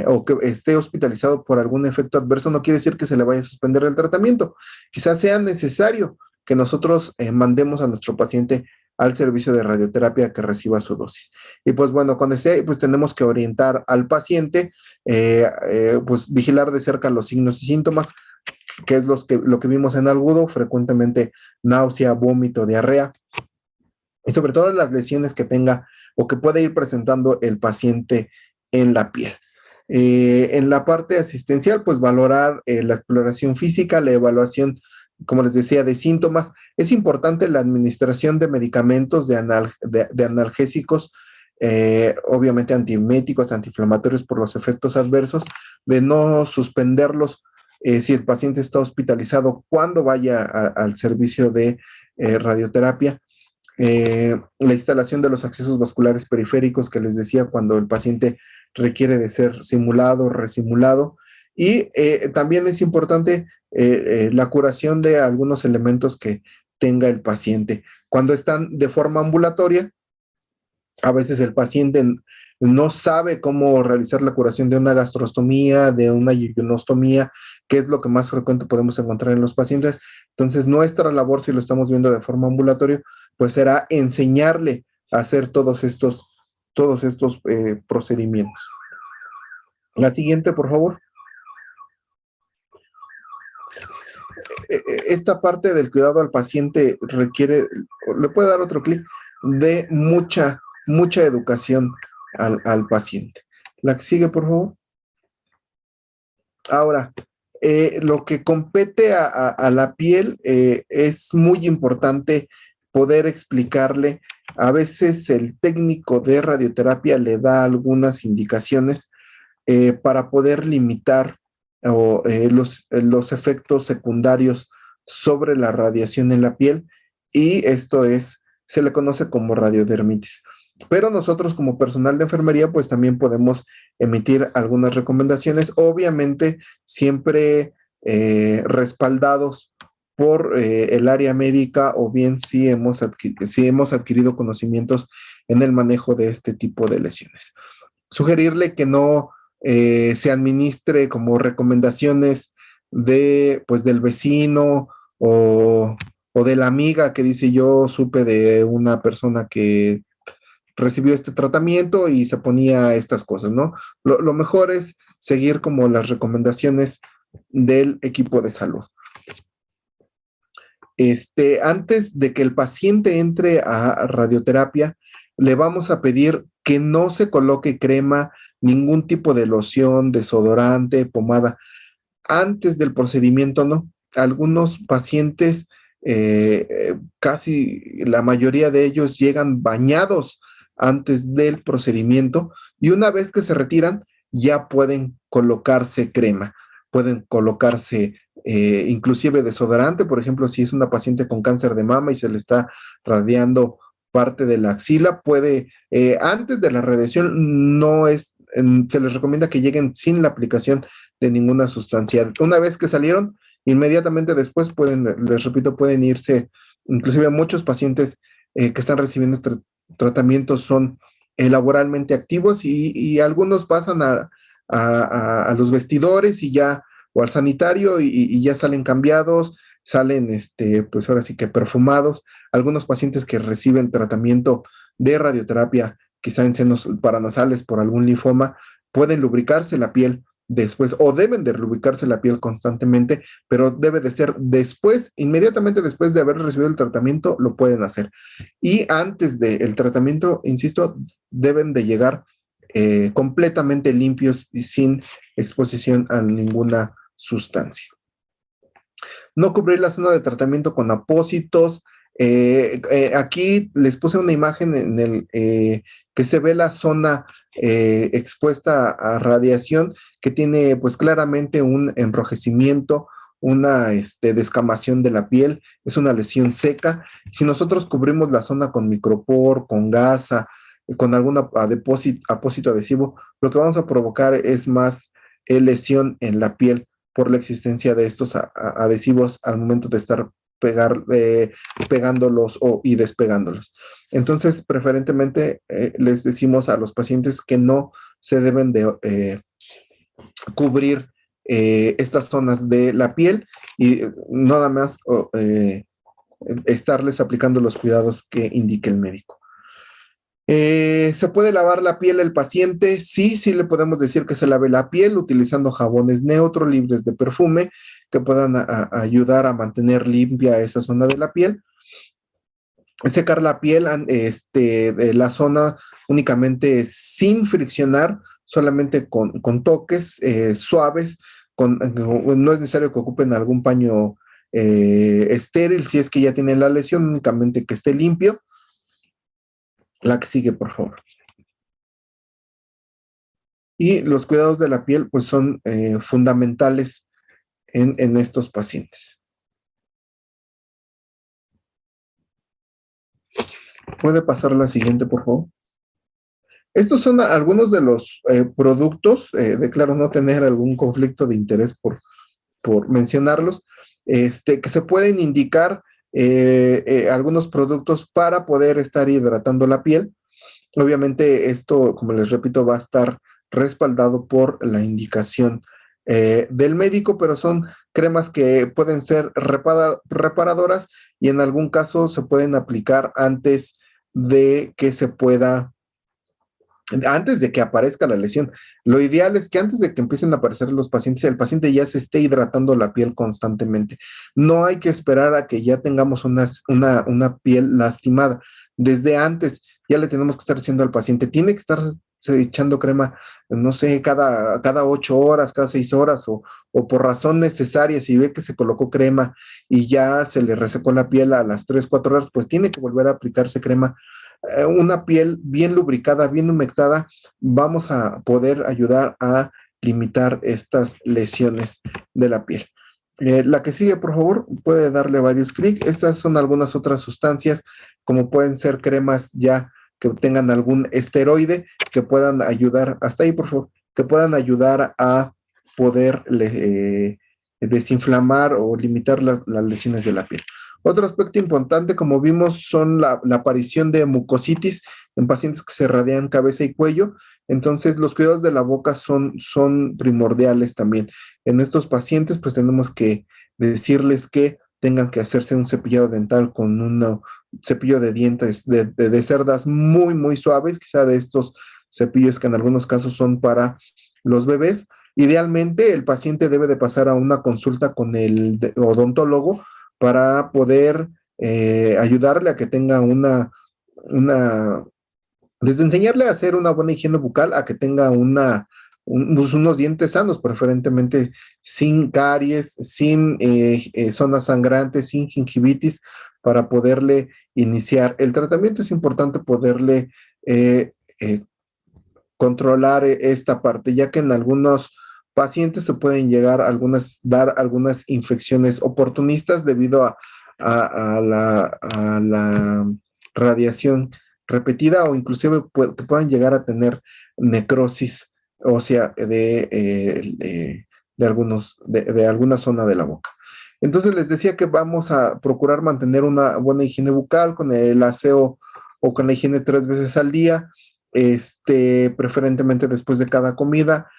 o que esté hospitalizado por algún efecto adverso, no quiere decir que se le vaya a suspender el tratamiento. Quizás sea necesario que nosotros mandemos a nuestro paciente al servicio de radioterapia que reciba su dosis. Y pues bueno, con ese, pues tenemos que orientar al paciente, pues vigilar de cerca los signos y síntomas, que es lo que vimos en agudo, frecuentemente náusea, vómito, diarrea, y sobre todo las lesiones que tenga o que puede ir presentando el paciente en la piel. En la parte asistencial, pues valorar la exploración física, la evaluación, como les decía, de síntomas. Es importante la administración de medicamentos, de analgésicos, obviamente antieméticos, antiinflamatorios por los efectos adversos, de no suspenderlos si el paciente está hospitalizado cuando vaya al servicio de radioterapia. La instalación de los accesos vasculares periféricos que les decía cuando el paciente requiere de ser simulado, resimulado. Y también es importante la curación de algunos elementos que tenga el paciente. Cuando están de forma ambulatoria, a veces el paciente no sabe cómo realizar la curación de una gastrostomía, de una yeyunostomía, que es lo que más frecuente podemos encontrar en los pacientes. Entonces, nuestra labor, si lo estamos viendo de forma ambulatoria, pues será enseñarle a hacer todos estos procedimientos. La siguiente, por favor. Esta parte del cuidado al paciente requiere, le puede dar otro clic, de mucha educación al paciente. La que sigue, por favor. Ahora, lo que compete a la piel es muy importante poder explicarle. A veces el técnico de radioterapia le da algunas indicaciones para poder limitar los efectos secundarios sobre la radiación en la piel, y se le conoce como radiodermitis. Pero nosotros como personal de enfermería pues también podemos emitir algunas recomendaciones, obviamente siempre respaldados por el área médica, o bien si hemos adquirido conocimientos en el manejo de este tipo de lesiones. Sugerirle que no se administre como recomendaciones pues, del vecino o de la amiga que dice: yo supe de una persona que recibió este tratamiento y se ponía estas cosas, ¿no? Lo mejor es seguir como las recomendaciones del equipo de salud. Antes de que el paciente entre a radioterapia, le vamos a pedir que no se coloque crema, ningún tipo de loción, desodorante, pomada. Antes del procedimiento, no. Algunos pacientes, casi la mayoría de ellos, llegan bañados antes del procedimiento, y una vez que se retiran ya pueden colocarse crema, pueden colocarse inclusive desodorante. Por ejemplo, si es una paciente con cáncer de mama y se le está radiando parte de la axila, antes de la radiación se les recomienda que lleguen sin la aplicación de ninguna sustancia. Una vez que salieron, inmediatamente después les repito, pueden irse. Inclusive muchos pacientes que están recibiendo este tratamiento son laboralmente activos, y algunos pasan a los vestidores o al sanitario, y ya salen cambiados, salen pues ahora sí que perfumados. Algunos pacientes que reciben tratamiento de radioterapia, quizá en senos paranasales por algún linfoma, pueden lubricarse la piel después, o deben de lubricarse la piel constantemente, pero debe de ser después, inmediatamente después de haber recibido el tratamiento, lo pueden hacer. Y antes del tratamiento, insisto, deben de llegar completamente limpios y sin exposición a ninguna sustancia. No cubrir la zona de tratamiento con apósitos. Aquí les puse una imagen que se ve la zona expuesta a radiación, que tiene pues claramente un enrojecimiento, una descamación de la piel, es una lesión seca. Si nosotros cubrimos la zona con micropor, con gasa, con algún apósito adhesivo, lo que vamos a provocar es más lesión en la piel por la existencia de estos adhesivos al momento de estar pegándolos y despegándolos. Entonces, preferentemente les decimos a los pacientes que no se deben de cubrir estas zonas de la piel, y nada más estarles aplicando los cuidados que indique el médico. ¿Se puede lavar la piel el paciente? Sí, sí le podemos decir que se lave la piel utilizando jabones neutros, libres de perfume, que puedan ayudar a mantener limpia esa zona de la piel. Secar la piel de la zona únicamente sin friccionar, solamente con toques suaves, no es necesario que ocupen algún paño estéril si es que ya tienen la lesión, únicamente que esté limpio. La que sigue, por favor. Y los cuidados de la piel pues son fundamentales en estos pacientes. ¿Puede pasar la siguiente, por favor? Estos son algunos de los productos, declaro no tener algún conflicto de interés por mencionarlos, que se pueden indicar algunos productos para poder estar hidratando la piel. Obviamente esto, como les repito, va a estar respaldado por la indicación del médico, pero son cremas que pueden ser reparadoras y en algún caso se pueden aplicar antes de que antes de que aparezca la lesión. Lo ideal es que antes de que empiecen a aparecer los pacientes, el paciente ya se esté hidratando la piel constantemente. No hay que esperar a que ya tengamos una piel lastimada. Desde antes ya le tenemos que estar diciendo al paciente, tiene que estar echando crema, no sé, cada 8 horas, cada 6 horas, o por razón necesaria, si ve que se colocó crema y ya se le resecó la piel a las 3, 4 horas, pues tiene que volver a aplicarse crema. Una piel bien lubricada, bien humectada, vamos a poder ayudar a limitar estas lesiones de la piel. La que sigue, por favor, puede darle varios clics. Estas son algunas otras sustancias, como pueden ser cremas ya que tengan algún esteroide, que puedan ayudar, hasta ahí, por favor, que puedan ayudar a poder desinflamar o limitar las lesiones de la piel. Otro aspecto importante, como vimos, son la aparición de mucositis en pacientes que se radian cabeza y cuello. Entonces, los cuidados de la boca son primordiales también. En estos pacientes, pues tenemos que decirles que tengan que hacerse un cepillado dental con un cepillo de dientes de cerdas muy, muy suaves, quizá de estos cepillos que en algunos casos son para los bebés. Idealmente, el paciente debe de pasar a una consulta con el odontólogo para poder ayudarle a que tenga desde enseñarle a hacer una buena higiene bucal a que tenga unos dientes sanos, preferentemente sin caries, sin zonas sangrantes, sin gingivitis, para poderle iniciar el tratamiento. Es importante poderle controlar esta parte, ya que en algunos pacientes se pueden llegar a dar algunas infecciones oportunistas debido a la radiación repetida o inclusive que puedan llegar a tener necrosis ósea de alguna zona de la boca. Entonces les decía que vamos a procurar mantener una buena higiene bucal con el aseo o con la higiene 3 veces al día, preferentemente después de cada comida.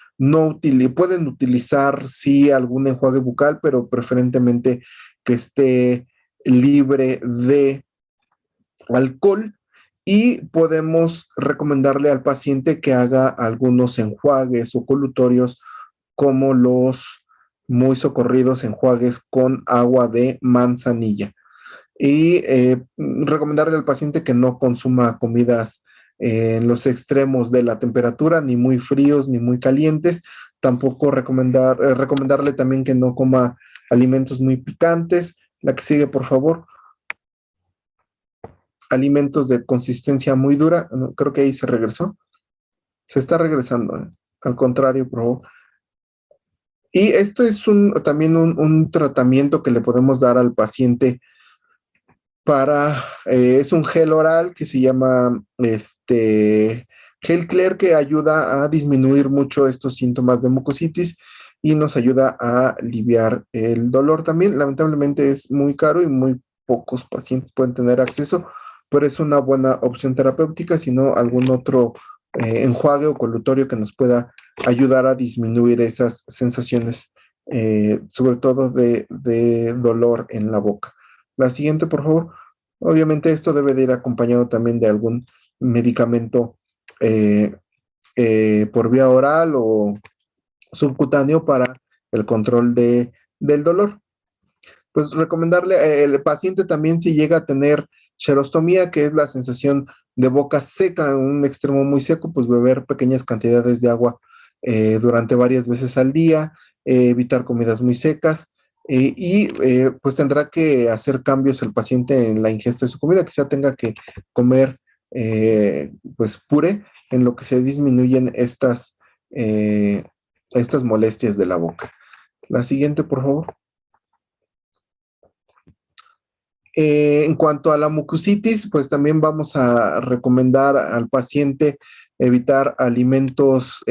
Pueden utilizar, sí, algún enjuague bucal, pero preferentemente que esté libre de alcohol, y podemos recomendarle al paciente que haga algunos enjuagues o colutorios como los muy socorridos enjuagues con agua de manzanilla. Y recomendarle al paciente que no consuma comidas en los extremos de la temperatura, ni muy fríos ni muy calientes. Tampoco recomendarle también que no coma alimentos muy picantes. La que sigue, por favor. Alimentos de consistencia muy dura. No, creo que ahí se regresó. Se está regresando. Al contrario, por favor. Y esto es también un tratamiento que le podemos dar al paciente es un gel oral que se llama Gel Clear, que ayuda a disminuir mucho estos síntomas de mucositis y nos ayuda a aliviar el dolor también. Lamentablemente es muy caro y muy pocos pacientes pueden tener acceso, pero es una buena opción terapéutica, si no algún otro enjuague o colutorio que nos pueda ayudar a disminuir esas sensaciones, sobre todo de dolor en la boca. La siguiente, por favor. Obviamente esto debe de ir acompañado también de algún medicamento eh, por vía oral o subcutáneo para el control del dolor. Pues recomendarle el paciente también si llega a tener xerostomía, que es la sensación de boca seca, en un extremo muy seco, pues beber pequeñas cantidades de agua durante varias veces al día, evitar comidas muy secas pues tendrá que hacer cambios el paciente en la ingesta de su comida, quizá tenga que comer pues puré, en lo que se disminuyen estas molestias de la boca. La siguiente, por favor. En cuanto a la mucositis, pues también vamos a recomendar al paciente evitar alimentos,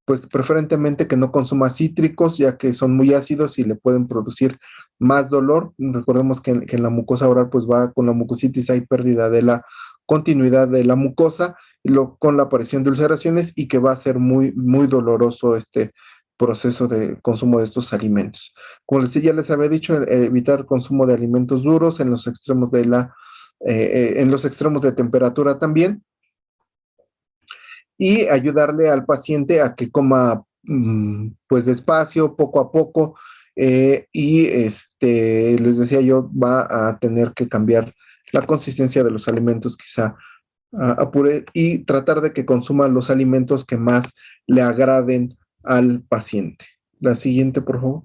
pues preferentemente que no consuma cítricos, ya que son muy ácidos y le pueden producir más dolor. Recordemos que en la mucosa oral, pues va con la mucositis, hay pérdida de la continuidad de la mucosa con la aparición de ulceraciones y que va a ser muy, muy doloroso este proceso de consumo de estos alimentos. Como ya les había dicho, evitar el consumo de alimentos duros en los extremos en los extremos de temperatura también, y ayudarle al paciente a que coma pues despacio, poco a poco, les decía yo, va a tener que cambiar la consistencia de los alimentos, quizá apure, y tratar de que consuma los alimentos que más le agraden al paciente. La siguiente, por favor.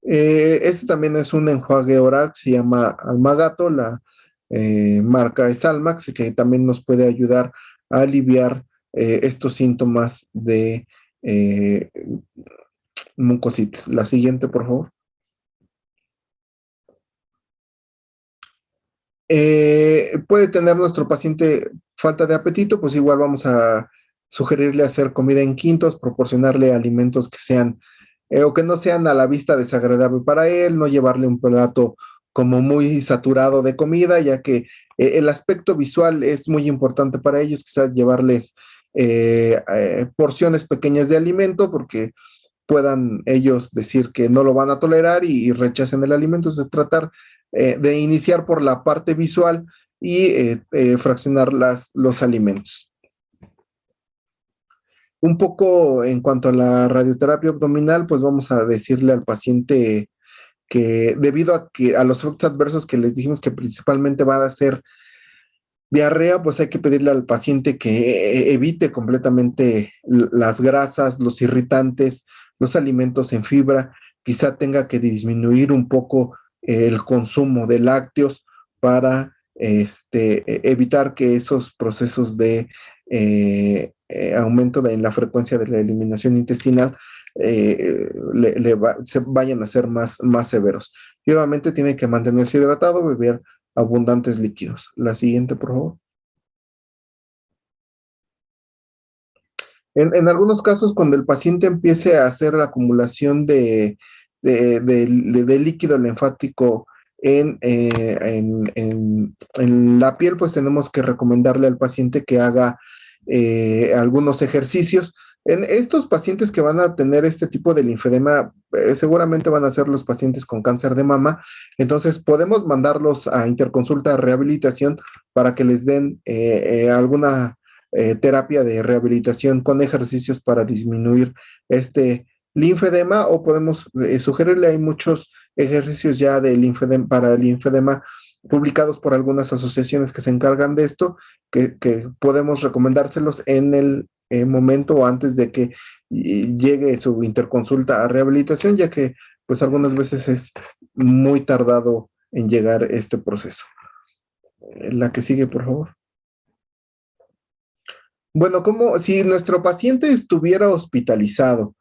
Este también es un enjuague oral, se llama Almagato, la marca es Almax, que también nos puede ayudar a aliviar estos síntomas de eh, mucositis. La siguiente, por favor. Puede tener nuestro paciente falta de apetito, pues igual vamos a sugerirle hacer comida en quintos, proporcionarle alimentos que sean o que no sean a la vista desagradable para él, no llevarle un plato como muy saturado de comida, ya que el aspecto visual es muy importante para ellos, quizás llevarles porciones pequeñas de alimento, porque puedan ellos decir que no lo van a tolerar y rechacen el alimento. Entonces, tratar de iniciar por la parte visual y fraccionar los alimentos. Un poco en cuanto a la radioterapia abdominal, pues vamos a decirle al paciente que debido a los efectos adversos que les dijimos que principalmente van a ser diarrea, pues hay que pedirle al paciente que evite completamente las grasas, los irritantes, los alimentos en fibra, quizá tenga que disminuir un poco el consumo de lácteos para evitar que esos procesos de aumento en la frecuencia de la eliminación intestinal se vayan a ser más severos. Y obviamente tiene que mantenerse hidratado, beber abundantes líquidos. La siguiente, por favor. En algunos casos, cuando el paciente empiece a hacer la acumulación de líquido linfático en la piel, pues tenemos que recomendarle al paciente que haga algunos ejercicios. En estos pacientes que van a tener este tipo de linfedema, seguramente van a ser los pacientes con cáncer de mama, entonces podemos mandarlos a interconsulta a rehabilitación para que les den alguna terapia de rehabilitación con ejercicios para disminuir este linfedema, o podemos sugerirle, hay muchos ejercicios ya para el linfedema publicados por algunas asociaciones que se encargan de esto, que podemos recomendárselos en el momento o antes de que llegue su interconsulta a rehabilitación, ya que pues algunas veces es muy tardado en llegar este proceso. La que sigue, por favor. Bueno, como si nuestro paciente estuviera hospitalizado,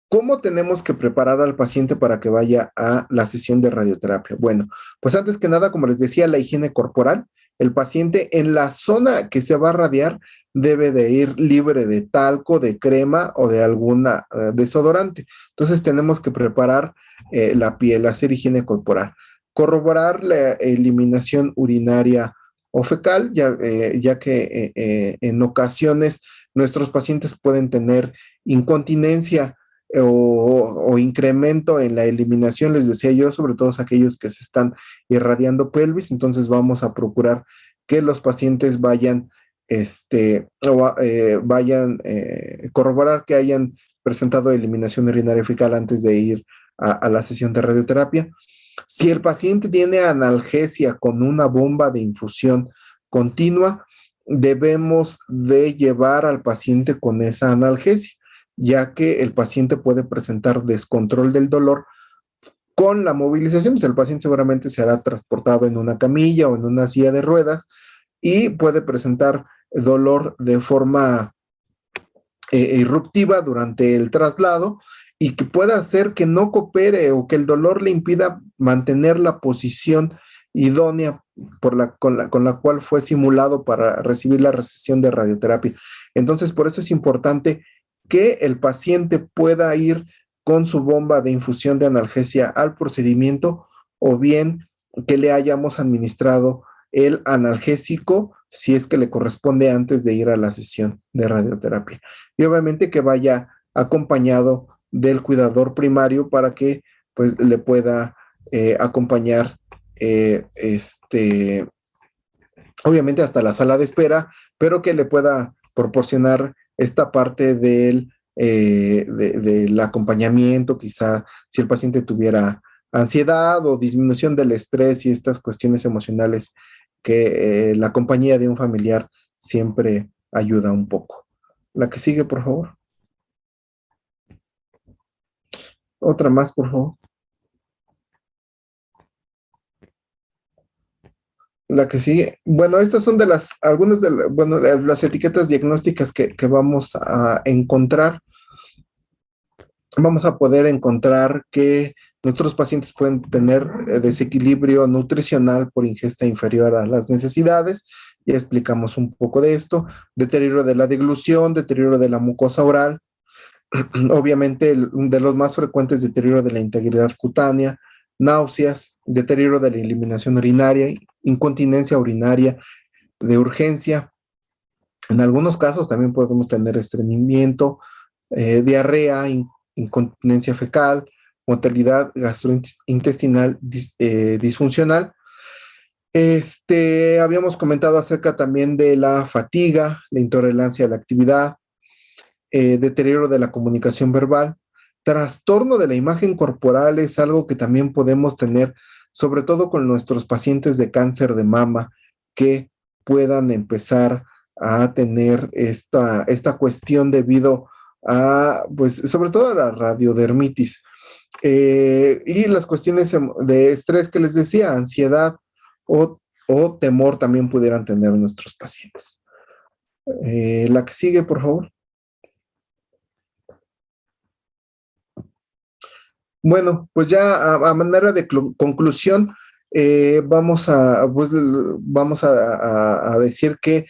¿cómo tenemos que preparar al paciente para que vaya a la sesión de radioterapia? Bueno, pues antes que nada, como les decía, la higiene corporal. El paciente en la zona que se va a radiar debe de ir libre de talco, de crema o de alguna desodorante. Entonces tenemos que preparar la piel, hacer higiene corporal, corroborar la eliminación urinaria o fecal, ya que en ocasiones nuestros pacientes pueden tener incontinencia o incremento en la eliminación, les decía yo, sobre todo aquellos que se están irradiando pelvis. Entonces vamos a procurar que los pacientes vayan, corroborar que hayan presentado eliminación urinaria fecal antes de ir a la sesión de radioterapia. Si el paciente tiene analgesia con una bomba de infusión continua, debemos de llevar al paciente con esa analgesia, ya que el paciente puede presentar descontrol del dolor con la movilización. Pues el paciente seguramente será transportado en una camilla o en una silla de ruedas y puede presentar dolor de forma irruptiva durante el traslado, y que pueda hacer que no coopere o que el dolor le impida mantener la posición idónea con la cual fue simulado para recibir la recesión de radioterapia. Entonces, por eso es importante que el paciente pueda ir con su bomba de infusión de analgesia al procedimiento, o bien que le hayamos administrado el analgésico si es que le corresponde antes de ir a la sesión de radioterapia. Y obviamente que vaya acompañado del cuidador primario para que pues le pueda acompañar obviamente hasta la sala de espera, pero que le pueda proporcionar esta parte del acompañamiento, quizá si el paciente tuviera ansiedad o disminución del estrés y estas cuestiones emocionales que la compañía de un familiar siempre ayuda un poco. La que sigue, por favor. Otra más, por favor. La que sigue. Bueno, estas son de algunas de las etiquetas diagnósticas que vamos a encontrar. Vamos a poder encontrar que nuestros pacientes pueden tener desequilibrio nutricional por ingesta inferior a las necesidades. Ya explicamos un poco de esto. Deterioro de la deglución, deterioro de la mucosa oral. Obviamente, de los más frecuentes, deterioro de la integridad cutánea, náuseas, deterioro de la eliminación urinaria, incontinencia urinaria de urgencia. En algunos casos también podemos tener estreñimiento, diarrea, incontinencia fecal, mortalidad gastrointestinal disfuncional. Habíamos comentado acerca también de la fatiga, la intolerancia a la actividad, deterioro de la comunicación verbal. Trastorno de la imagen corporal es algo que también podemos tener, sobre todo con nuestros pacientes de cáncer de mama, que puedan empezar a tener esta cuestión debido a, pues, sobre todo a la radiodermitis. Y las cuestiones de estrés que les decía, ansiedad o temor también pudieran tener nuestros pacientes. La que sigue, por favor. Bueno, pues ya a manera de conclusión, vamos a decir que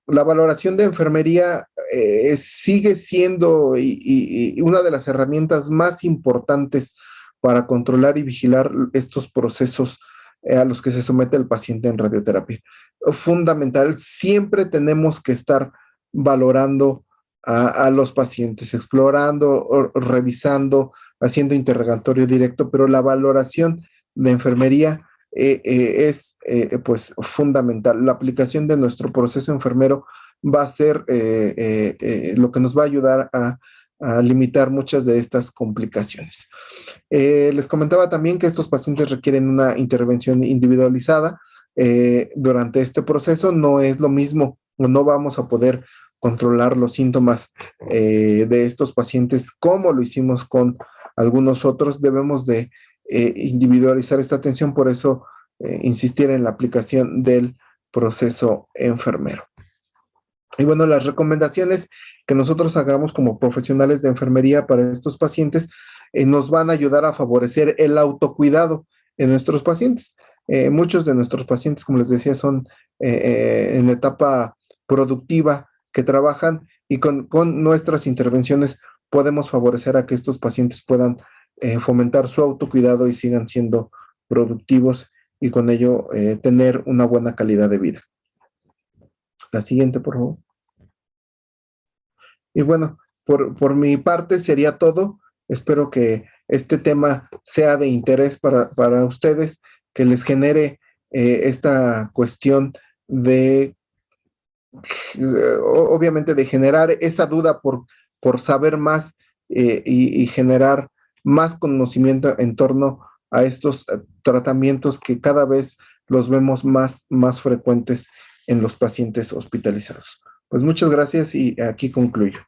la valoración de enfermería sigue siendo y una de las herramientas más importantes para controlar y vigilar estos procesos a los que se somete el paciente en radioterapia. Fundamental, siempre tenemos que estar valorando a los pacientes, explorando, revisando, haciendo interrogatorio directo, pero la valoración de enfermería es pues fundamental. La aplicación de nuestro proceso enfermero va a ser lo que nos va a ayudar a limitar muchas de estas complicaciones. Les comentaba también que estos pacientes requieren una intervención individualizada durante este proceso. No es lo mismo, no vamos a poder controlar los síntomas de estos pacientes como lo hicimos con algunos otros. Debemos de individualizar esta atención, por eso insistir en la aplicación del proceso enfermero. Y bueno, las recomendaciones que nosotros hagamos como profesionales de enfermería para estos pacientes nos van a ayudar a favorecer el autocuidado en nuestros pacientes. Muchos de nuestros pacientes, como les decía, son en la etapa productiva que trabajan, y con nuestras intervenciones podemos favorecer a que estos pacientes puedan fomentar su autocuidado y sigan siendo productivos, y con ello tener una buena calidad de vida. La siguiente, por favor. Y bueno, por mi parte sería todo. Espero que este tema sea de interés para ustedes, que les genere esta cuestión de, obviamente, de generar esa duda por saber más y generar más conocimiento en torno a estos tratamientos que cada vez los vemos más frecuentes en los pacientes hospitalizados. Pues muchas gracias y aquí concluyo.